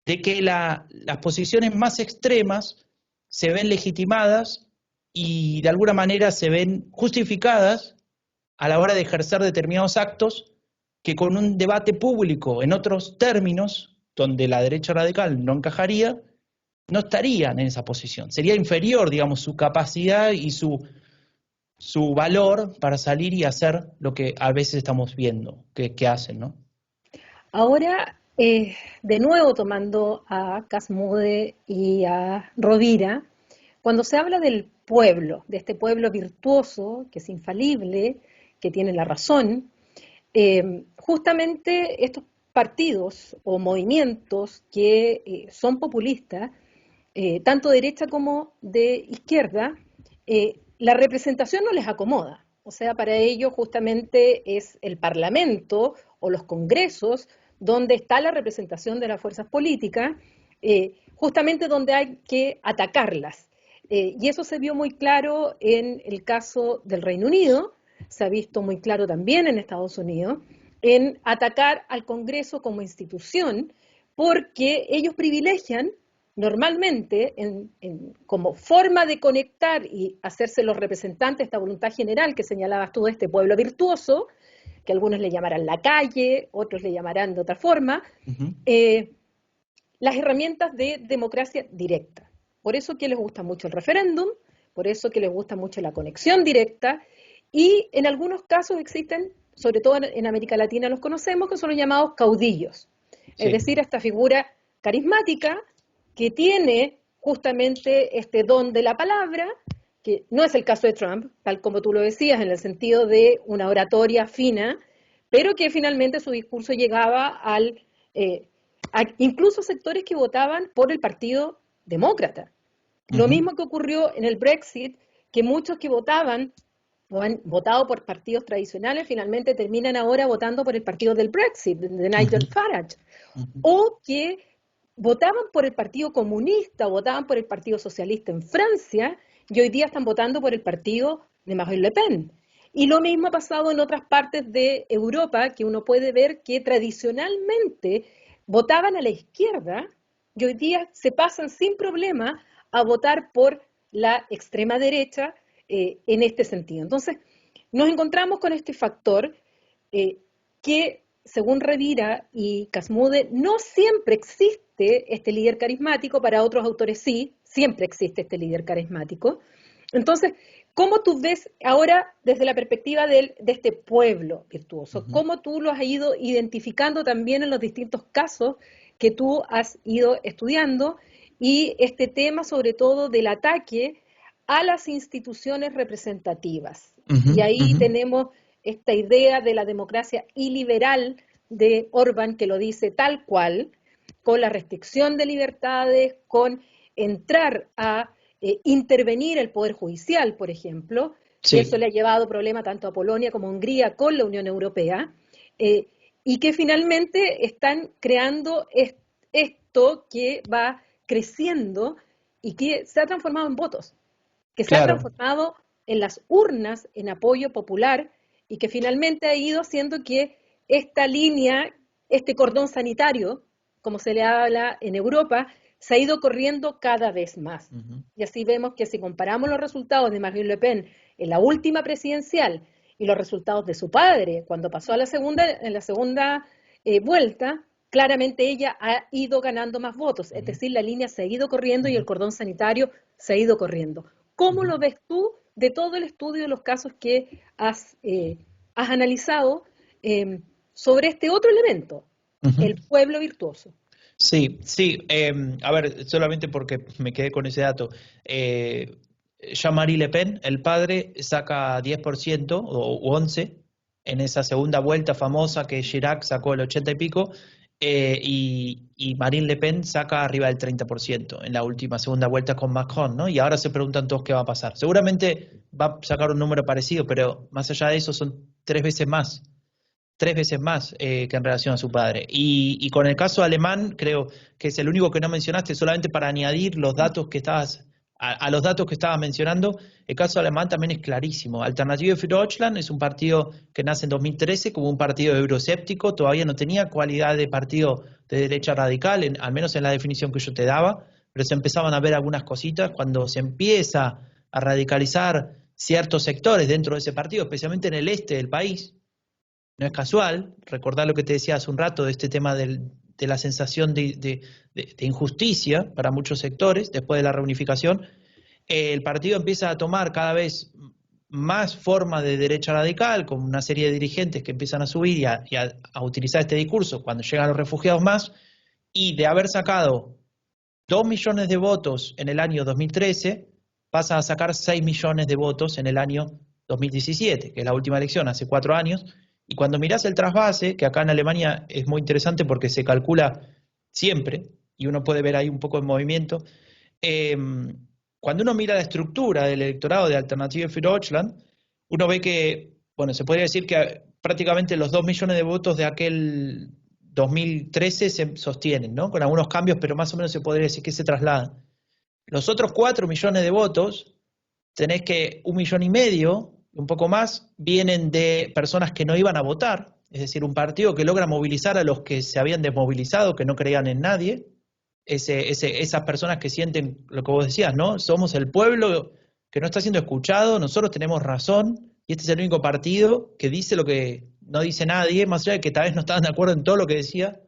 B: de que las posiciones más extremas se ven legitimadas y de alguna manera se ven justificadas a la hora de ejercer determinados actos que con un debate público en otros términos, donde la derecha radical no encajaría, no estarían en esa posición. Sería inferior, digamos, su capacidad y su valor para salir y hacer lo que a veces estamos viendo que hacen, ¿no?
A: Ahora, de nuevo tomando a Cass Moode y a Rovira, cuando se habla del pueblo, de este pueblo virtuoso, que es infalible, que tiene la razón, justamente estos partidos o movimientos que son populistas, tanto derecha como de izquierda, la representación no les acomoda. O sea, para ellos justamente es el Parlamento o los congresos donde está la representación de las fuerzas políticas, justamente donde hay que atacarlas. Y eso se vio muy claro en el caso del Reino Unido, se ha visto muy claro también en Estados Unidos, en atacar al Congreso como institución, porque ellos privilegian normalmente como forma de conectar y hacerse los representantes de esta voluntad general que señalabas tú de este pueblo virtuoso, que algunos le llamarán la calle, otros le llamarán de otra forma, las herramientas de democracia directa. Por eso que les gusta mucho el referéndum, por eso que les gusta mucho la conexión directa, y en algunos casos existen, sobre todo en América Latina los conocemos, que son los llamados caudillos. Sí. Es decir, esta figura carismática que tiene justamente este don de la palabra, que no es el caso de Trump, tal como tú lo decías, en el sentido de una oratoria fina, pero que finalmente su discurso llegaba a incluso sectores que votaban por el Partido Demócrata. Lo mismo que ocurrió en el Brexit, que muchos que votaban o han votado por partidos tradicionales finalmente terminan ahora votando por el partido del Brexit, de Nigel Farage, o que votaban por el Partido Comunista, votaban por el Partido Socialista en Francia, y hoy día están votando por el partido de Marine Le Pen. Y lo mismo ha pasado en otras partes de Europa, que uno puede ver que tradicionalmente votaban a la izquierda y hoy día se pasan sin problema a votar por la extrema derecha en este sentido. Entonces, nos encontramos con este factor que, según Revira y Casmude, no siempre existe este líder carismático, para otros autores sí, siempre existe este líder carismático. Entonces, ¿cómo tú ves ahora desde la perspectiva de este pueblo virtuoso? ¿Cómo tú lo has ido identificando también en los distintos casos que tú has ido estudiando? Y este tema sobre todo del ataque a las instituciones representativas. Y ahí tenemos esta idea de la democracia iliberal de Orbán, que lo dice tal cual, con la restricción de libertades, con entrar a intervenir el Poder Judicial, por ejemplo,
B: Sí.
A: y eso le ha llevado problema tanto a Polonia como a Hungría con la Unión Europea, y que finalmente están creando esto que va creciendo y que se ha transformado en votos, que se ha
B: Claro.
A: transformado en las urnas, en apoyo popular, y que finalmente ha ido haciendo que esta línea, este cordón sanitario, como se le habla en Europa, se ha ido corriendo cada vez más. Y así vemos que si comparamos los resultados de Marine Le Pen en la última presidencial y los resultados de su padre cuando pasó a en la segunda vuelta, claramente ella ha ido ganando más votos. Es decir, la línea se ha ido corriendo y el cordón sanitario se ha ido corriendo. ¿Cómo lo ves tú de todo el estudio de los casos que has analizado sobre este otro elemento, el pueblo virtuoso?
B: Sí, sí. A ver, solamente porque me quedé con ese dato. Jean-Marie Le Pen, el padre, saca 10% o 11% en esa segunda vuelta famosa que Chirac sacó el 80 y pico, y Marine Le Pen saca arriba del 30% en la última segunda vuelta con Macron, ¿no? Y ahora se preguntan todos qué va a pasar. Seguramente va a sacar un número parecido, pero más allá de eso son tres veces más que en relación a su padre. Y con el caso alemán, creo que es el único que no mencionaste, solamente para añadir los datos que estabas, a los datos que estabas mencionando. El caso alemán también es clarísimo. Alternative für Deutschland es un partido que nace en 2013 como un partido euroscéptico, todavía no tenía cualidad de partido de derecha radical, al menos en la definición que yo te daba, pero se empezaban a ver algunas cositas cuando se empieza a radicalizar ciertos sectores dentro de ese partido, especialmente en el este del país. No es casual, recordar lo que te decía hace un rato de este tema de la sensación de injusticia para muchos sectores después de la reunificación. El partido empieza a tomar cada vez más forma de derecha radical, con una serie de dirigentes que empiezan a subir y a utilizar este discurso cuando llegan los refugiados más, y de haber sacado 2 millones de votos en el año 2013, pasa a sacar 6 millones de votos en el año 2017, que es la última elección, hace 4 años. Y cuando mirás el trasvase, que acá en Alemania es muy interesante porque se calcula siempre, y uno puede ver ahí un poco el movimiento, cuando uno mira la estructura del electorado de Alternative für Deutschland, uno ve que, bueno, se podría decir que prácticamente los 2 millones de votos de aquel 2013 se sostienen, ¿no? Con algunos cambios, pero más o menos se podría decir que se trasladan. Los otros 4 millones de votos, tenés que 1,5 millones, un poco más, vienen de personas que no iban a votar, es decir, un partido que logra movilizar a los que se habían desmovilizado, que no creían en nadie, esas personas que sienten lo que vos decías, ¿no? Somos el pueblo que no está siendo escuchado, nosotros tenemos razón, y este es el único partido que dice lo que no dice nadie, más allá de que tal vez no estaban de acuerdo en todo lo que decía,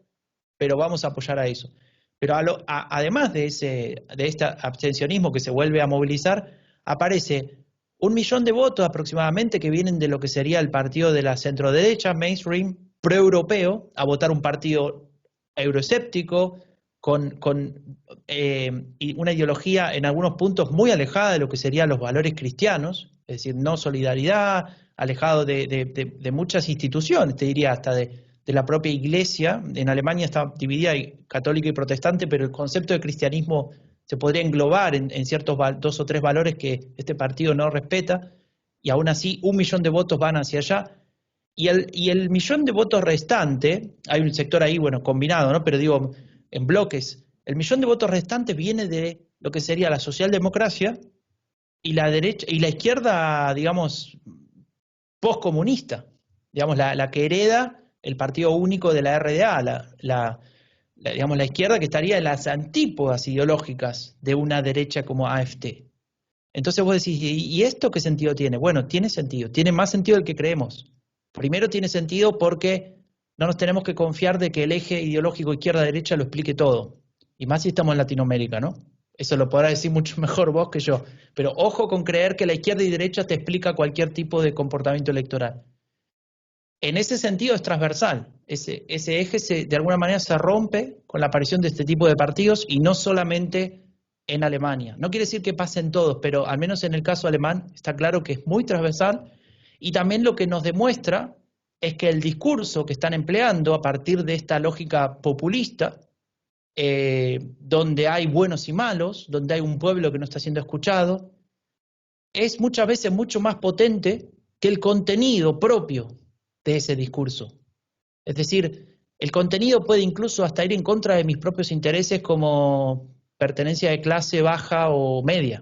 B: pero vamos a apoyar a eso. Pero además de este abstencionismo que se vuelve a movilizar, aparece 1 millón de votos aproximadamente que vienen de lo que sería el partido de la centroderecha, mainstream, pro-europeo, a votar un partido euroescéptico, con una ideología en algunos puntos muy alejada de lo que serían los valores cristianos, es decir, no solidaridad, alejado de muchas instituciones, te diría hasta de la propia iglesia. En Alemania está dividida católica y protestante, pero el concepto de cristianismo se podría englobar en ciertos 2 o 3 valores que este partido no respeta, y aún así 1 millón de votos van hacia allá. Y el millón de votos restante, hay un sector ahí, bueno, combinado, ¿no? Pero digo, en bloques, el millón de votos restantes viene de lo que sería la socialdemocracia y la derecha y la izquierda, digamos, postcomunista, digamos, la que hereda el partido único de la RDA, digamos, la izquierda que estaría en las antípodas ideológicas de una derecha como AfD. Entonces vos decís, ¿y esto qué sentido tiene? Bueno, tiene sentido, tiene más sentido del que creemos. Primero tiene sentido porque no nos tenemos que confiar de que el eje ideológico izquierda-derecha lo explique todo. Y más si estamos en Latinoamérica, ¿no? Eso lo podrá decir mucho mejor vos que yo. Pero ojo con creer que la izquierda y derecha te explica cualquier tipo de comportamiento electoral. En ese sentido es transversal. Ese eje de alguna manera se rompe con la aparición de este tipo de partidos y no solamente en Alemania. No quiere decir que pasen todos, pero al menos en el caso alemán está claro que es muy transversal y también lo que nos demuestra es que el discurso que están empleando a partir de esta lógica populista, donde hay buenos y malos, donde hay un pueblo que no está siendo escuchado, es muchas veces mucho más potente que el contenido propio de ese discurso. Es decir, el contenido puede incluso hasta ir en contra de mis propios intereses como pertenencia de clase baja o media,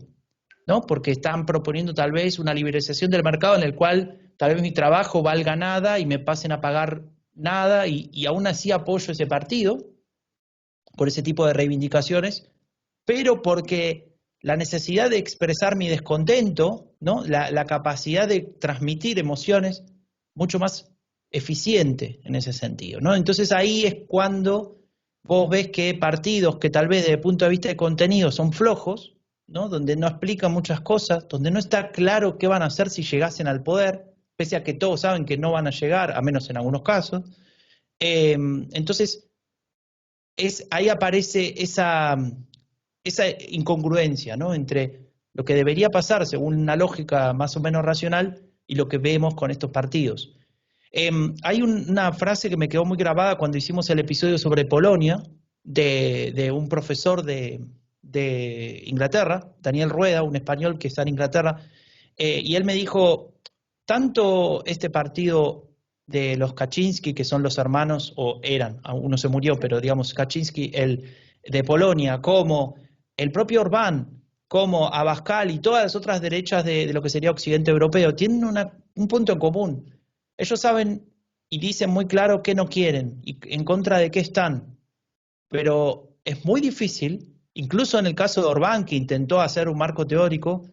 B: ¿no? Porque están proponiendo tal vez una liberalización del mercado en el cual tal vez mi trabajo valga nada y me pasen a pagar nada y aún así apoyo ese partido por ese tipo de reivindicaciones, pero porque la necesidad de expresar mi descontento, ¿no? La capacidad de transmitir emociones mucho más eficiente en ese sentido, ¿no? Entonces ahí es cuando vos ves que partidos que tal vez desde el punto de vista de contenido son flojos, ¿no? Donde no explican muchas cosas, donde no está claro qué van a hacer si llegasen al poder, pese a que todos saben que no van a llegar, a menos en algunos casos. Entonces, ahí aparece esa incongruencia, ¿no? Entre lo que debería pasar según una lógica más o menos racional y lo que vemos con estos partidos. Hay una frase que me quedó muy grabada cuando hicimos el episodio sobre Polonia, de un profesor de Inglaterra, Daniel Rueda, un español que está en Inglaterra, y él me dijo, tanto este partido de los Kaczynski, que son los hermanos, o eran, uno se murió, pero digamos Kaczynski, el de Polonia, como el propio Orbán, como Abascal y todas las otras derechas de lo que sería Occidente Europeo, tienen un punto en común. Ellos saben y dicen muy claro qué no quieren y en contra de qué están, pero es muy difícil, incluso en el caso de Orbán, que intentó hacer un marco teórico,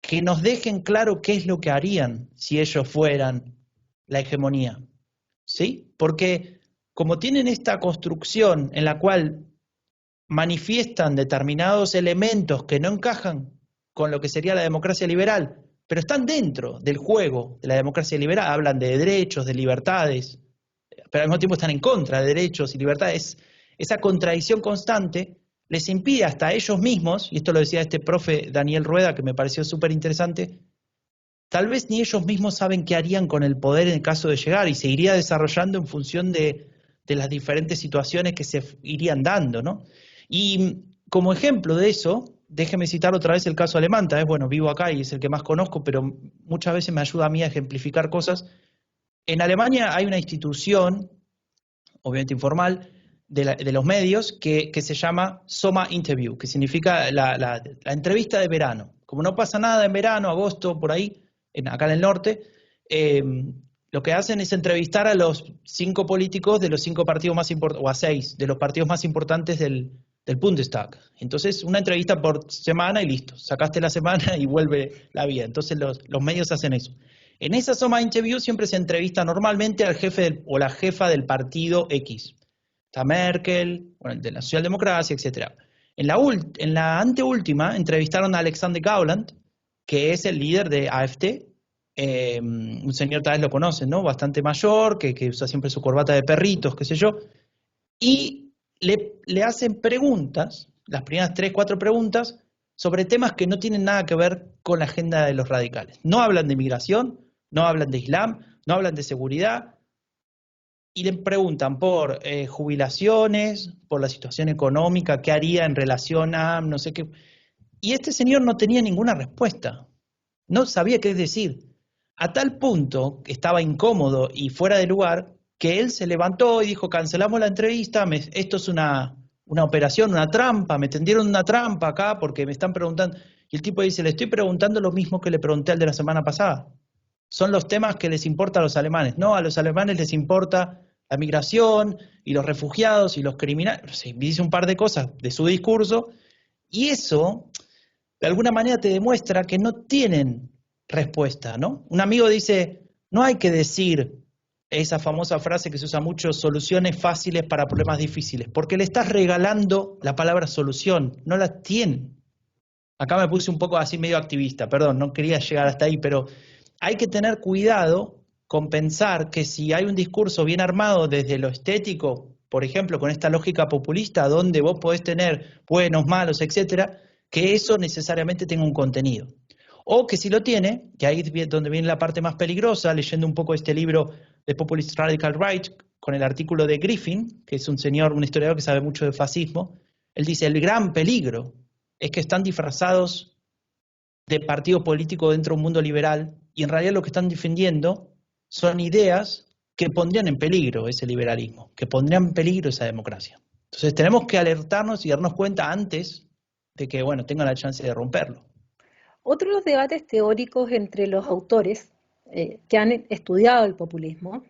B: que nos dejen claro qué es lo que harían si ellos fueran la hegemonía, ¿sí? Porque como tienen esta construcción en la cual manifiestan determinados elementos que no encajan con lo que sería la democracia liberal, pero están dentro del juego de la democracia liberal, hablan de derechos, de libertades, pero al mismo tiempo están en contra de derechos y libertades. Esa contradicción constante les impide hasta a ellos mismos, y esto lo decía este profe Daniel Rueda, que me pareció súper interesante, tal vez ni ellos mismos saben qué harían con el poder en el caso de llegar, y se iría desarrollando en función de las diferentes situaciones que se irían dando, ¿no? Y como ejemplo de eso, déjeme citar otra vez el caso alemán, tal vez, bueno, vivo acá y es el que más conozco, pero muchas veces me ayuda a mí a ejemplificar cosas. En Alemania hay una institución, obviamente informal, de los medios, que se llama Sommerinterview, que significa la entrevista de verano. Como no pasa nada en verano, agosto, por ahí, acá en el norte, lo que hacen es entrevistar a los 5 políticos de los 5 partidos más importantes, o a 6 de los partidos más importantes del Bundestag. Entonces, una entrevista por semana y listo. Sacaste la semana y vuelve la vida. Entonces, los medios hacen eso. En esa Sommerinterview siempre se entrevista normalmente al jefe o la jefa del partido X. Está Merkel, bueno, de la socialdemocracia, etc. En la anteúltima entrevistaron a Alexander Gauland, que es el líder de AfD, un señor tal vez lo conocen, ¿no? Bastante mayor, que usa siempre su corbata de perritos, qué sé yo, y le hacen preguntas, las primeras 3, 4 preguntas, sobre temas que no tienen nada que ver con la agenda de los radicales. No hablan de inmigración, no hablan de Islam, no hablan de seguridad, y le preguntan por jubilaciones, por la situación económica, qué haría en relación a no sé qué. Y este señor no tenía ninguna respuesta, no sabía qué decir. A tal punto que estaba incómodo y fuera de lugar, que él se levantó y dijo, cancelamos la entrevista, esto es una operación, una trampa, me tendieron una trampa acá porque me están preguntando. Y el tipo dice, le estoy preguntando lo mismo que le pregunté al de la semana pasada. son los temas que les importa a los alemanes. No, a los alemanes les importa la migración y los refugiados y los criminales. Sí, dice un par de cosas de su discurso y eso, de alguna manera, te demuestra que no tienen respuesta, ¿no? Un amigo dice, no hay que decir esa famosa frase que se usa mucho, soluciones fáciles para problemas difíciles, porque le estás regalando la palabra solución, no la tienen. Acá me puse un poco así medio activista, perdón, no quería llegar hasta ahí, pero hay que tener cuidado con pensar que si hay un discurso bien armado desde lo estético, por ejemplo, con esta lógica populista, donde vos podés tener buenos, malos, etcétera, que eso necesariamente tenga un contenido. O que si lo tiene, que ahí es donde viene la parte más peligrosa, leyendo un poco este libro de Populist Radical Right, con el artículo de Griffin, que es un señor, un historiador que sabe mucho de fascismo, él dice, el gran peligro es que están disfrazados de partido político dentro de un mundo liberal y en realidad lo que están defendiendo son ideas que pondrían en peligro ese liberalismo, que pondrían en peligro esa democracia. Entonces tenemos que alertarnos y darnos cuenta antes de que, bueno, tengan la chance de romperlo.
A: Otro de los debates teóricos entre los autores que han estudiado el populismo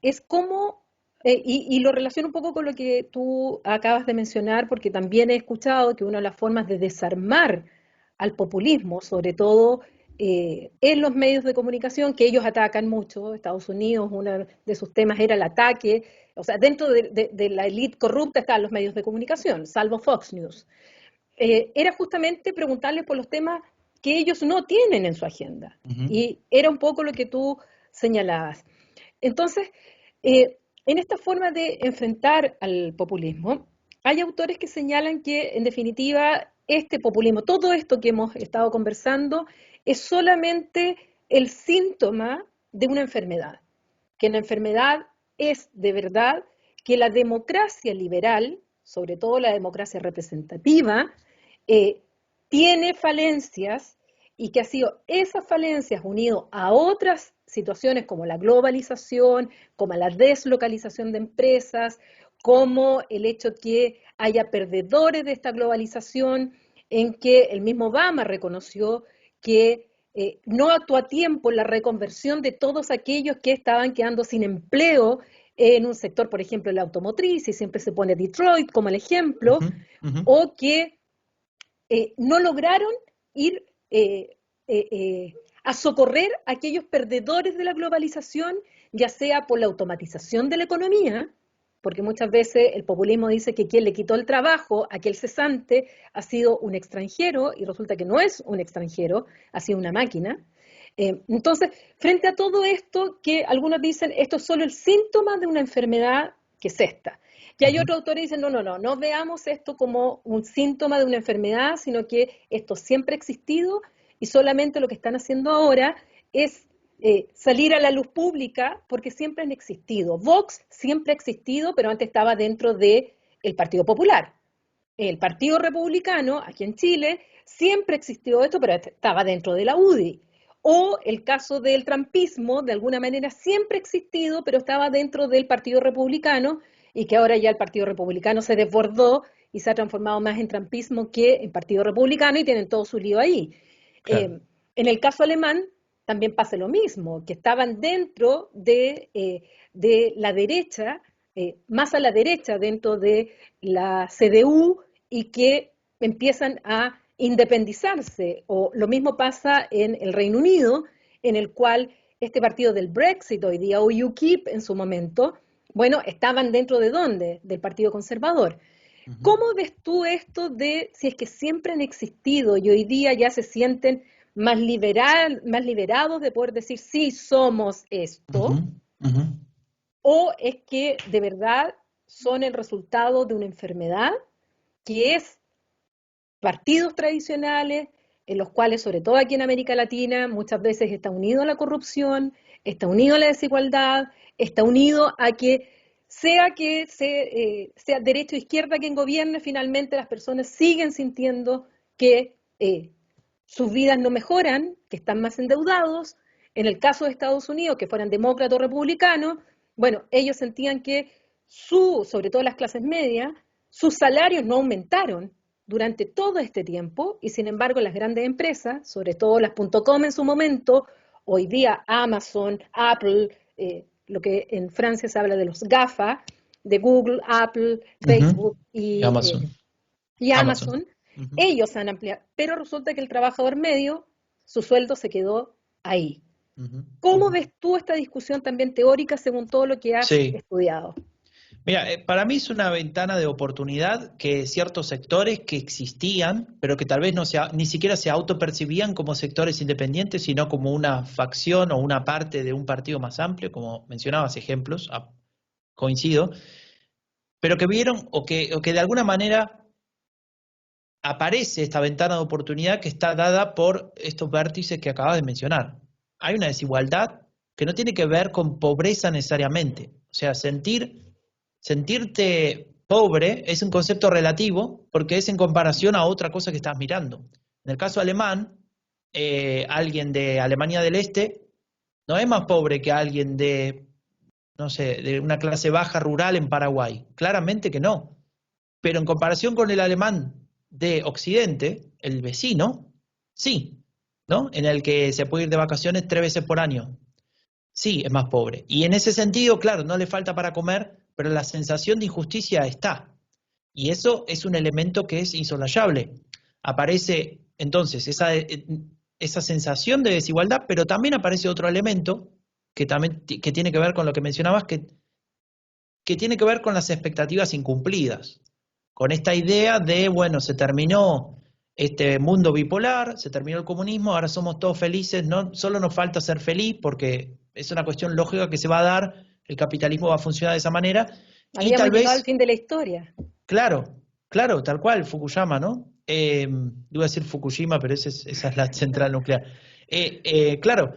A: es cómo, y lo relaciono un poco con lo que tú acabas de mencionar, porque también he escuchado que una de las formas de desarmar al populismo, sobre todo en los medios de comunicación, que ellos atacan mucho, Estados Unidos, uno de sus temas era el ataque, o sea, dentro de la élite corrupta están los medios de comunicación, salvo Fox News, era justamente preguntarles por los temas que ellos no tienen en su agenda. Y era un poco lo que tú señalabas. Entonces, en esta forma de enfrentar al populismo, hay autores que señalan que, en definitiva, este populismo, todo esto que hemos estado conversando, es solamente el síntoma de una enfermedad. Que la enfermedad es, de verdad, que la democracia liberal, sobre todo la democracia representativa, tiene falencias y que ha sido esas falencias unido a otras situaciones como la globalización, como la deslocalización de empresas, como el hecho que haya perdedores de esta globalización, en que el mismo Obama reconoció que no actuó a tiempo en la reconversión de todos aquellos que estaban quedando sin empleo en un sector, por ejemplo, la automotriz, y siempre se pone Detroit como el ejemplo, o que no lograron ir a socorrer a aquellos perdedores de la globalización, ya sea por la automatización de la economía, porque muchas veces el populismo dice que quien le quitó el trabajo a aquel cesante ha sido un extranjero, y resulta que no es un extranjero, ha sido una máquina. Entonces, frente a todo esto, que algunos dicen, esto es solo el síntoma de una enfermedad que es esta. Y hay otros autores que dicen, no veamos esto como un síntoma de una enfermedad, sino que esto siempre ha existido y solamente lo que están haciendo ahora es salir a la luz pública porque siempre han existido. Vox siempre ha existido, pero antes estaba dentro del Partido Popular. El Partido Republicano, aquí en Chile, siempre existió esto, pero estaba dentro de la UDI. O el caso del trumpismo, de alguna manera siempre ha existido, pero estaba dentro del Partido Republicano, y que ahora ya el Partido Republicano se desbordó y se ha transformado más en trumpismo que en Partido Republicano y tienen todo su lío ahí.
B: Claro.
A: En el caso alemán también pasa lo mismo, que estaban dentro de la derecha, más a la derecha dentro de la CDU y que empiezan a independizarse. O lo mismo pasa en el Reino Unido, en el cual este partido del Brexit hoy día, o UKIP en su momento, bueno, estaban dentro de ¿dónde? Del Partido Conservador. ¿Cómo ves tú esto de si es que siempre han existido y hoy día ya se sienten más liberados de poder decir sí somos esto? ¿O es que de verdad son el resultado de una enfermedad que es partidos tradicionales en los cuales, sobre todo aquí en América Latina, muchas veces está unido a la corrupción, está unido a la desigualdad, está unido a que sea derecha o izquierda quien gobierne, finalmente las personas siguen sintiendo que sus vidas no mejoran, que están más endeudados? En el caso de Estados Unidos, que fueran demócratas o republicanos, bueno, ellos sentían que sobre todo las clases medias, sus salarios no aumentaron durante todo este tiempo y sin embargo las grandes empresas, sobre todo las .com en su momento hoy día Amazon, Apple, lo que en Francia se habla de los GAFA, de Google, Apple,
B: Ujú.
A: Facebook y,
B: Y Amazon.
A: y
B: Amazon.
A: Amazon,
B: Ujú.
A: ellos han ampliado, pero resulta que el trabajador medio, su sueldo se quedó ahí.
B: Ujú.
A: ¿Cómo
B: Ujú.
A: ves tú esta discusión también teórica según todo lo que has
B: Sí.
A: estudiado?
B: Mira, para mí es una ventana de oportunidad que ciertos sectores que existían, pero que tal vez ni siquiera se autopercibían como sectores independientes, sino como una facción o una parte de un partido más amplio, como mencionabas ejemplos, coincido, pero que vieron o que de alguna manera aparece esta ventana de oportunidad que está dada por estos vértices que acabas de mencionar. Hay una desigualdad que no tiene que ver con pobreza necesariamente. O sea, sentirte pobre es un concepto relativo porque es en comparación a otra cosa que estás mirando. En el caso alemán, alguien de Alemania del Este no es más pobre que alguien de, no sé, de una clase baja rural en Paraguay. Claramente que no. Pero en comparación con el alemán de Occidente, el vecino, sí, ¿no? En el que se puede ir de vacaciones 3 veces por año. Sí, es más pobre. Y en ese sentido, claro, no le falta para comer, pero la sensación de injusticia está. Y eso es un elemento que es insolayable. Aparece entonces esa sensación de desigualdad, pero también aparece otro elemento que tiene que ver con lo que mencionabas, que tiene que ver con las expectativas incumplidas, con esta idea de, bueno, se terminó este mundo bipolar, se terminó el comunismo, ahora somos todos felices, no, solo nos falta ser feliz porque es una cuestión lógica que se va a dar, el capitalismo va a funcionar de esa manera, y
A: Habíamos
B: tal
A: llegado al
B: vez,
A: fin de la historia.
B: claro, claro, tal cual, Fukuyama, ¿no? Iba a decir Fukushima, pero esa es la central nuclear. Claro,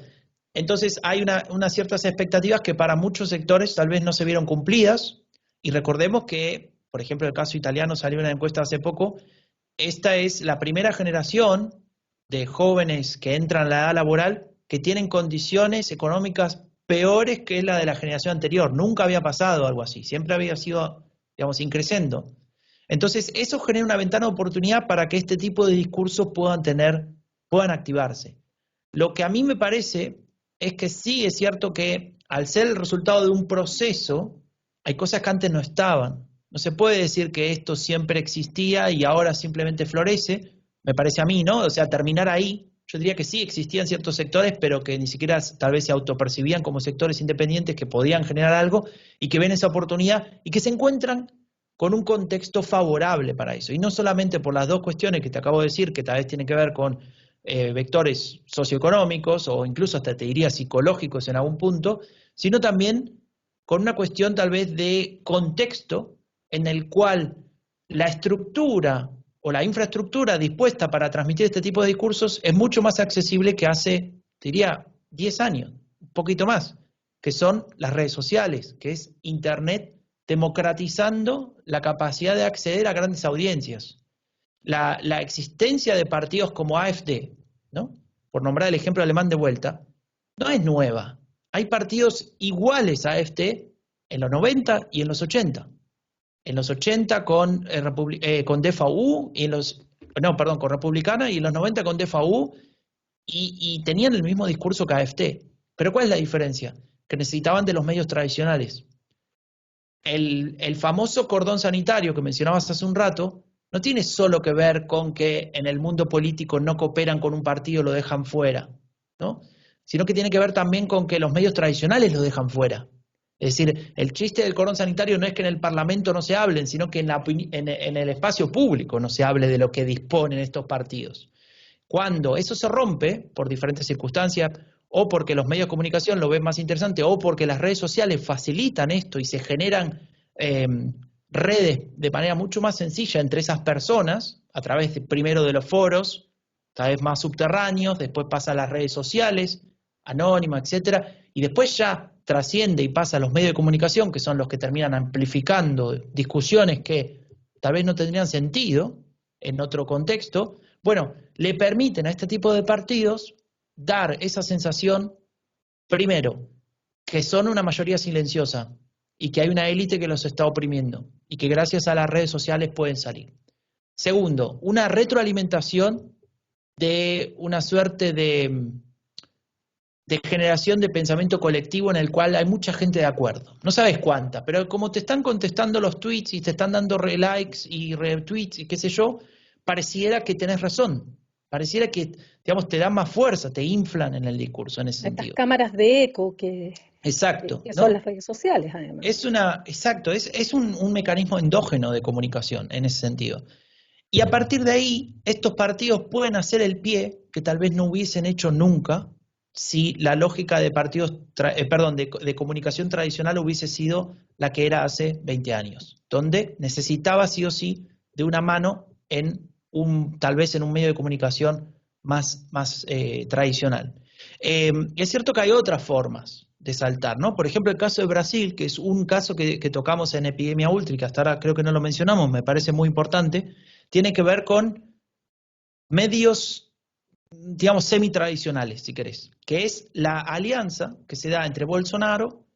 B: entonces hay unas ciertas expectativas que para muchos sectores tal vez no se vieron cumplidas, y recordemos que, por ejemplo, el caso italiano salió una encuesta hace poco, esta es la primera generación de jóvenes que entran a la edad laboral que tienen condiciones económicas peores que la de la generación anterior. Nunca había pasado algo así, siempre había sido, digamos, increciendo. Entonces, eso genera una ventana de oportunidad para que este tipo de discursos puedan activarse. Lo que a mí me parece es que sí es cierto que al ser el resultado de un proceso, hay cosas que antes no estaban. No se puede decir que esto siempre existía y ahora simplemente florece, me parece a mí, ¿no? O sea, terminar ahí, yo diría que sí existían ciertos sectores, pero que ni siquiera tal vez se autopercibían como sectores independientes que podían generar algo y que ven esa oportunidad y que se encuentran con un contexto favorable para eso. Y no solamente por las dos cuestiones que te acabo de decir, que tal vez tienen que ver con vectores socioeconómicos o incluso hasta te diría psicológicos en algún punto, sino también con una cuestión tal vez de contexto en el cual la estructura o la infraestructura dispuesta para transmitir este tipo de discursos es mucho más accesible que hace, te diría, 10 años, un poquito más, que son las redes sociales, que es Internet democratizando la capacidad de acceder a grandes audiencias. La existencia de partidos como AfD, ¿no? Por nombrar el ejemplo alemán de vuelta, no es nueva. Hay partidos iguales a AfD en los 90 y en los 80. En los 80 con DVU, y con Republicana, y en los 90 con DVU, y tenían el mismo discurso que AfD. Pero ¿cuál es la diferencia? Que necesitaban de los medios tradicionales. El famoso cordón sanitario que mencionabas hace un rato no tiene solo que ver con que en el mundo político no cooperan con un partido, lo dejan fuera, ¿no? Sino que tiene que ver también con que los medios tradicionales lo dejan fuera. Es decir, el chiste del cordón sanitario no es que en el Parlamento no se hablen, sino que en el espacio público no se hable de lo que disponen estos partidos. Cuando eso se rompe, por diferentes circunstancias, o porque los medios de comunicación lo ven más interesante, o porque las redes sociales facilitan esto y se generan eh, redes de manera mucho más sencilla entre esas personas, a través primero de los foros, cada vez más subterráneos, después pasa a las redes sociales, anónimas, etcétera, y después ya trasciende y pasa a los medios de comunicación, que son los que terminan amplificando discusiones que tal vez no tendrían sentido en otro contexto. Bueno, le permiten a este tipo de partidos dar esa sensación, primero, que son una mayoría silenciosa y que hay una élite que los está oprimiendo y que gracias a las redes sociales pueden salir. Segundo, una retroalimentación de una suerte de de generación de pensamiento colectivo en el cual hay mucha gente de acuerdo. No sabes cuánta, pero como te están contestando los tweets y te están dando likes y retweets y qué sé yo, pareciera que tenés razón. Pareciera que, digamos, te dan más fuerza, te inflan en el discurso en ese
A: Estas
B: sentido.
A: cámaras de eco que
B: Exacto,
A: son las
B: ¿no?
A: redes sociales, además.
B: Exacto, es un mecanismo endógeno de comunicación en ese sentido. Y a partir de ahí, estos partidos pueden hacer el pie que tal vez no hubiesen hecho nunca si la lógica de partidos, de comunicación tradicional hubiese sido la que era hace 20 años, donde necesitaba sí o sí de una mano tal vez en un medio de comunicación más tradicional. Es cierto que hay otras formas de saltar, ¿no? Por ejemplo, el caso de Brasil, que es un caso que tocamos en Epidemia Ultra, que hasta ahora creo que no lo mencionamos, me parece muy importante, tiene que ver con medios, digamos, semi-tradicionales, si querés, que es la alianza que se da entre Bolsonaro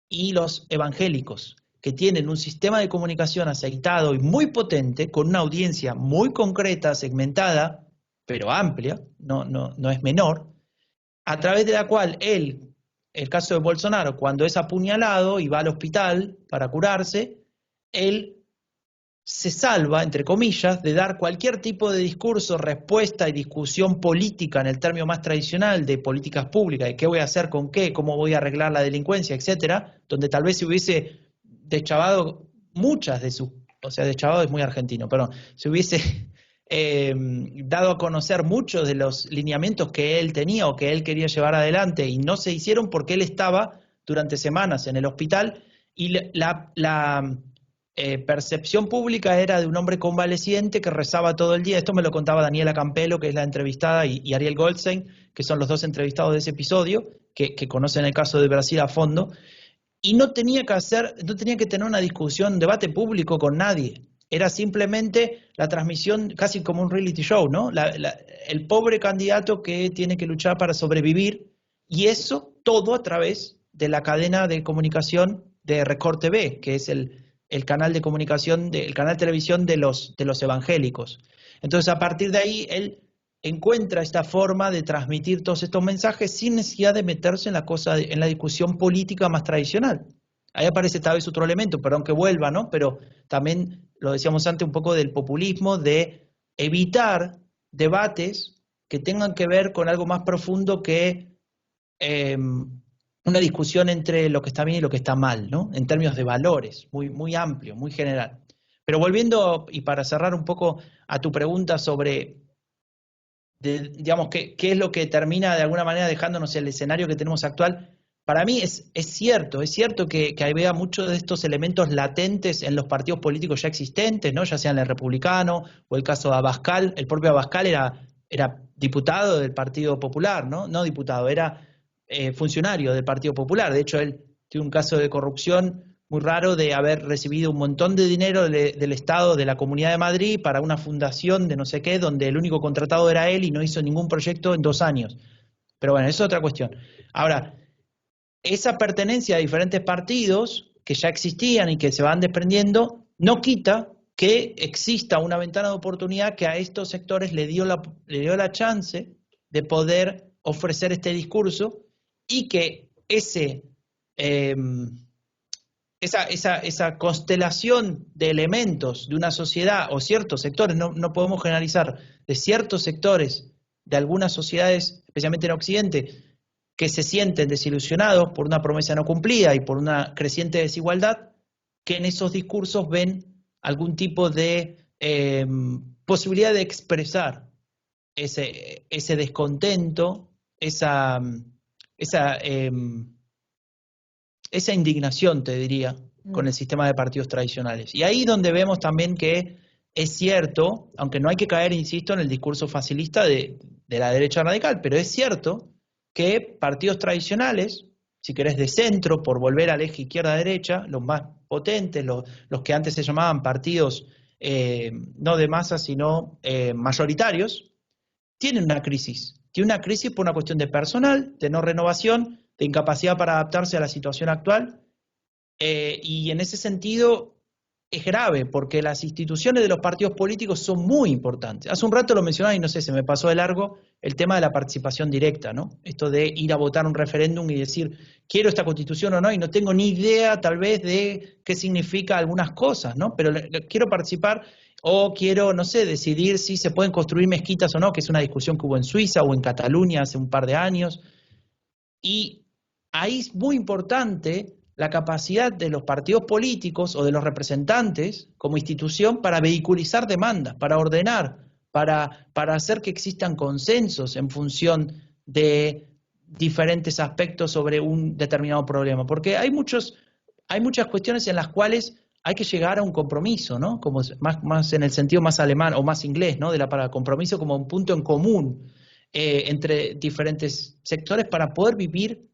B: y los evangélicos, que tienen un sistema de comunicación aceitado y muy potente, con una audiencia muy concreta, segmentada, pero amplia, no es menor, a través de la cual el caso de Bolsonaro, cuando es apuñalado y va al hospital para curarse, él se salva, entre comillas, de dar cualquier tipo de discurso, respuesta y discusión política en el término más tradicional de políticas públicas, de qué voy a hacer con qué, cómo voy a arreglar la delincuencia, etcétera, donde tal vez se hubiese deschavado muchas de sus, o sea, deschavado es muy argentino, perdón, se hubiese dado a conocer muchos de los lineamientos que él tenía o que él quería llevar adelante y no se hicieron porque él estaba durante semanas en el hospital y la percepción pública era de un hombre convaleciente que rezaba todo el día. Esto me lo contaba Daniela Campelo, que es la entrevistada, y Ariel Goldstein, que son los dos entrevistados de ese episodio, que conocen el caso de Brasil a fondo, y no tenía que tener una discusión, un debate público con nadie. Era simplemente la transmisión, casi como un reality show, ¿no? El pobre candidato que tiene que luchar para sobrevivir, y eso todo a través de la cadena de comunicación de Record TV, que es el canal de comunicación, el canal de televisión de los evangélicos. Entonces, a partir de ahí, él encuentra esta forma de transmitir todos estos mensajes sin necesidad de meterse en la discusión política más tradicional. Ahí aparece tal vez otro elemento, perdón que vuelva, ¿no? Pero también lo decíamos antes un poco del populismo, de evitar debates que tengan que ver con algo más profundo que una discusión entre lo que está bien y lo que está mal, ¿no? En términos de valores, muy amplio, muy general. Pero volviendo, y para cerrar un poco a tu pregunta sobre, digamos, qué es lo que termina de alguna manera dejándonos el escenario que tenemos actual, para mí es cierto que había muchos de estos elementos latentes en los partidos políticos ya existentes, ¿no? Ya sean el republicano o el caso de Abascal. El propio Abascal era diputado del Partido Popular, ¿no? No diputado, era funcionario del Partido Popular. De hecho, él tiene un caso de corrupción muy raro de haber recibido un montón de dinero del Estado, de la Comunidad de Madrid, para una fundación de no sé qué, donde el único contratado era él y no hizo ningún proyecto en 2 años. Pero bueno, eso es otra cuestión. Ahora, esa pertenencia a diferentes partidos que ya existían y que se van desprendiendo, no quita que exista una ventana de oportunidad que a estos sectores le dio la chance de poder ofrecer este discurso y que esa constelación de elementos de una sociedad o ciertos sectores, no podemos generalizar, de ciertos sectores de algunas sociedades, especialmente en Occidente, que se sienten desilusionados por una promesa no cumplida y por una creciente desigualdad, que en esos discursos ven algún tipo de posibilidad de expresar ese descontento, esa indignación, te diría, con el sistema de partidos tradicionales. Y ahí donde vemos también que es cierto, aunque no hay que caer, insisto, en el discurso facilista de la derecha radical, pero es cierto que partidos tradicionales, si querés de centro, por volver al eje izquierda-derecha, los más potentes, los que antes se llamaban partidos no de masa, sino mayoritarios, tienen una crisis. Tiene una crisis por una cuestión de personal, de no renovación, de incapacidad para adaptarse a la situación actual, y en ese sentido es grave, porque las instituciones de los partidos políticos son muy importantes. Hace un rato lo mencionaba y no sé, se me pasó de largo el tema de la participación directa, ¿no? Esto de ir a votar un referéndum y decir, quiero esta constitución o no, y no tengo ni idea tal vez de qué significa algunas cosas, ¿no? Pero quiero participar o quiero, no sé, decidir si se pueden construir mezquitas o no, que es una discusión que hubo en Suiza o en Cataluña hace un par de años. Y ahí es muy importante la capacidad de los partidos políticos o de los representantes como institución para vehiculizar demandas, para ordenar, para hacer que existan consensos en función de diferentes aspectos sobre un determinado problema. Porque hay muchas cuestiones en las cuales hay que llegar a un compromiso, ¿no? Como más en el sentido más alemán o más inglés, ¿no? De la palabra compromiso como un punto en común entre diferentes sectores para poder vivir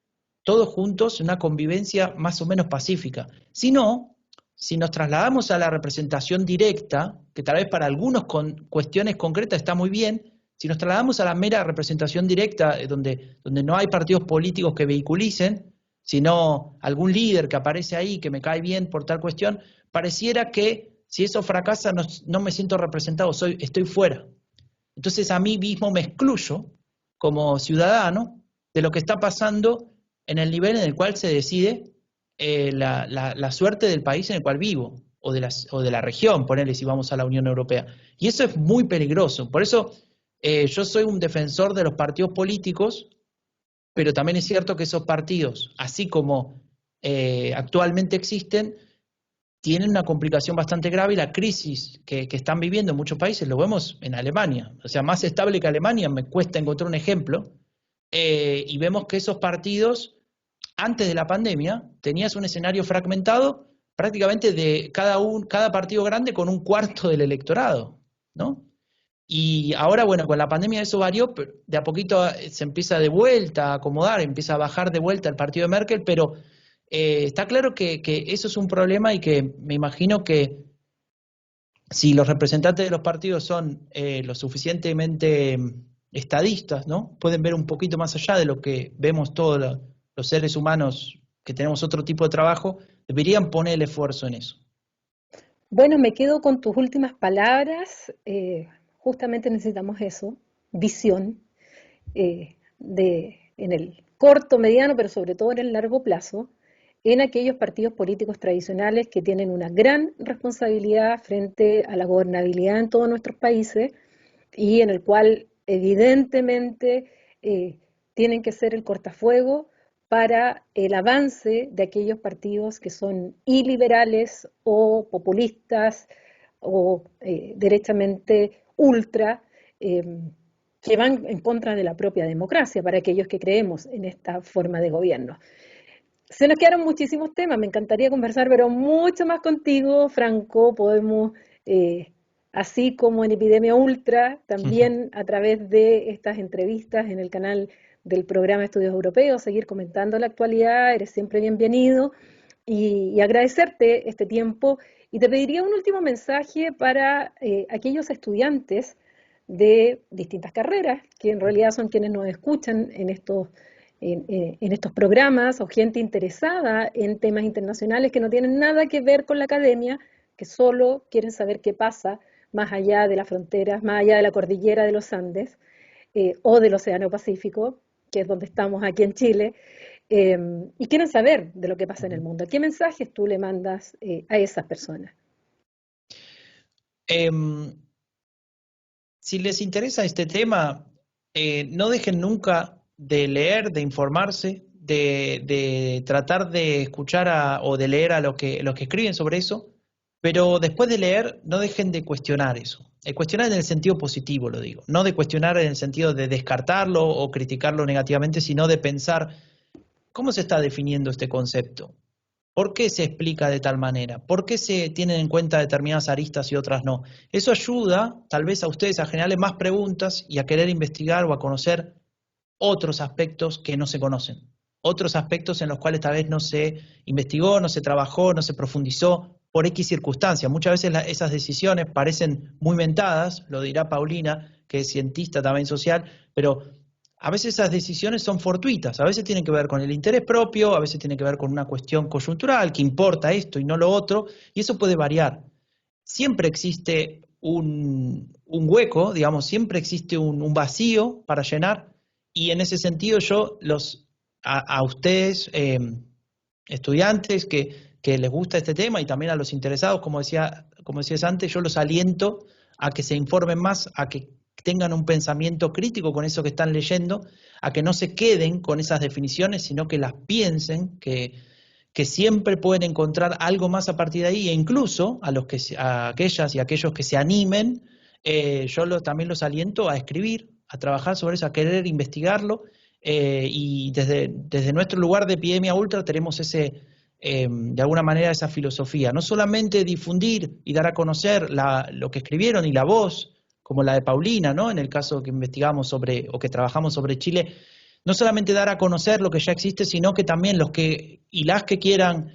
B: todos juntos una convivencia más o menos pacífica. Si no, si nos trasladamos a la representación directa, que tal vez para algunos con cuestiones concretas está muy bien, si nos trasladamos a la mera representación directa, donde no hay partidos políticos que vehiculicen, sino algún líder que aparece ahí, que me cae bien por tal cuestión, pareciera que si eso fracasa no me siento representado, estoy fuera. Entonces a mí mismo me excluyo como ciudadano de lo que está pasando en el nivel en el cual se decide la suerte del país en el cual vivo, o de la región, ponele si vamos a la Unión Europea. Y eso es muy peligroso. Por eso yo soy un defensor de los partidos políticos, pero también es cierto que esos partidos, así como actualmente existen, tienen una complicación bastante grave y la crisis que están viviendo en muchos países, lo vemos en Alemania. O sea, más estable que Alemania, me cuesta encontrar un ejemplo, y vemos que esos partidos, antes de la pandemia, tenías un escenario fragmentado prácticamente de cada partido grande con un cuarto del electorado, ¿no? Y ahora, bueno, con la pandemia eso varió, pero de a poquito se empieza de vuelta a acomodar, empieza a bajar de vuelta el partido de Merkel, pero está claro que eso es un problema y que me imagino que si los representantes de los partidos son lo suficientemente estadistas, ¿no? Pueden ver un poquito más allá de lo que vemos todos los seres humanos que tenemos otro tipo de trabajo, deberían poner el esfuerzo en eso.
A: Bueno, me quedo con tus últimas palabras. Justamente necesitamos eso, visión, en el corto, mediano, pero sobre todo en el largo plazo, en aquellos partidos políticos tradicionales que tienen una gran responsabilidad frente a la gobernabilidad en todos nuestros países y en el cual evidentemente tienen que ser el cortafuego para el avance de aquellos partidos que son iliberales o populistas o derechamente ultra, que van en contra de la propia democracia para aquellos que creemos en esta forma de gobierno. Se nos quedaron muchísimos temas, me encantaría conversar, pero mucho más contigo, Franco. Podemos, así como en Epidemia Ultra, también a través de estas entrevistas en el canal del programa Estudios Europeos, seguir comentando la actualidad. Eres siempre bienvenido y agradecerte este tiempo. Y te pediría un último mensaje para aquellos estudiantes de distintas carreras, que en realidad son quienes nos escuchan en estos programas, o gente interesada en temas internacionales que no tienen nada que ver con la academia, que solo quieren saber qué pasa más allá de las fronteras, más allá de la cordillera de los Andes, o del Océano Pacífico, que es donde estamos aquí en Chile, y quieren saber de lo que pasa en el mundo. ¿Qué mensajes tú le mandas a esas personas?
B: Si les interesa este tema, no dejen nunca de leer, de informarse, de tratar de escuchar o de leer a los que escriben sobre eso, pero después de leer, no dejen de cuestionar eso. Cuestionar en el sentido positivo, lo digo. No de cuestionar en el sentido de descartarlo o criticarlo negativamente, sino de pensar cómo se está definiendo este concepto. ¿Por qué se explica de tal manera? ¿Por qué se tienen en cuenta determinadas aristas y otras no? Eso ayuda tal vez a ustedes a generarle más preguntas y a querer investigar o a conocer otros aspectos que no se conocen. Otros aspectos en los cuales tal vez no se investigó, no se trabajó, no se profundizó por X circunstancias. Muchas veces esas decisiones parecen muy mentadas, lo dirá Paulina, que es cientista también social, pero a veces esas decisiones son fortuitas, a veces tienen que ver con el interés propio, a veces tienen que ver con una cuestión coyuntural, que importa esto y no lo otro, y eso puede variar. siempre existe un hueco, digamos, siempre existe un vacío para llenar, y en ese sentido yo a ustedes, estudiantes que les gusta este tema y también a los interesados, como decías antes, yo los aliento a que se informen más, a que tengan un pensamiento crítico con eso que están leyendo, a que no se queden con esas definiciones, sino que las piensen, que siempre pueden encontrar algo más a partir de ahí, e incluso a aquellas y aquellos que se animen, también los aliento a escribir, a trabajar sobre eso, a querer investigarlo, y desde nuestro lugar de Epidemia Ultra tenemos de alguna manera esa filosofía, no solamente difundir y dar a conocer lo que escribieron y la voz, como la de Paulina, ¿no? En el caso que investigamos o que trabajamos sobre Chile, no solamente dar a conocer lo que ya existe, sino que también los que y las que quieran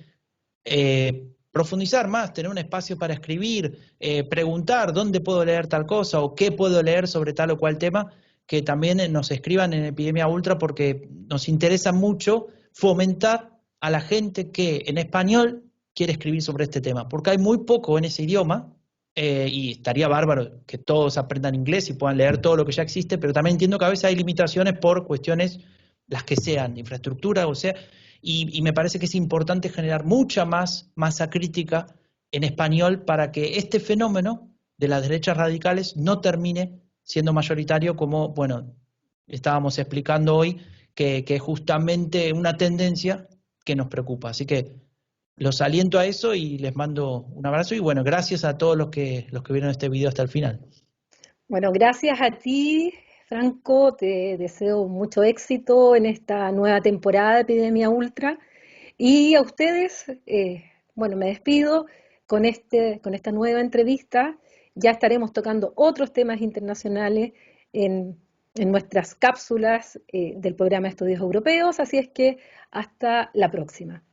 B: profundizar más, tener un espacio para escribir, preguntar dónde puedo leer tal cosa o qué puedo leer sobre tal o cual tema, que también nos escriban en Epidemia Ultra, porque nos interesa mucho fomentar a la gente que en español quiere escribir sobre este tema, porque hay muy poco en ese idioma. Y estaría bárbaro que todos aprendan inglés y puedan leer todo lo que ya existe, pero también entiendo que a veces hay limitaciones por cuestiones, las que sean, de infraestructura, o sea, y me parece que es importante generar mucha más masa crítica en español para que este fenómeno de las derechas radicales no termine siendo mayoritario, como, bueno, estábamos explicando hoy, que es justamente una tendencia que nos preocupa. Así que los aliento a eso y les mando un abrazo, y bueno, gracias a todos los que vieron este video hasta el final.
A: Bueno, gracias a ti, Franco, te deseo mucho éxito en esta nueva temporada de Epidemia Ultra y a ustedes, bueno, me despido con esta nueva entrevista. Ya estaremos tocando otros temas internacionales en nuestras cápsulas del programa de estudios europeos, así es que hasta la próxima.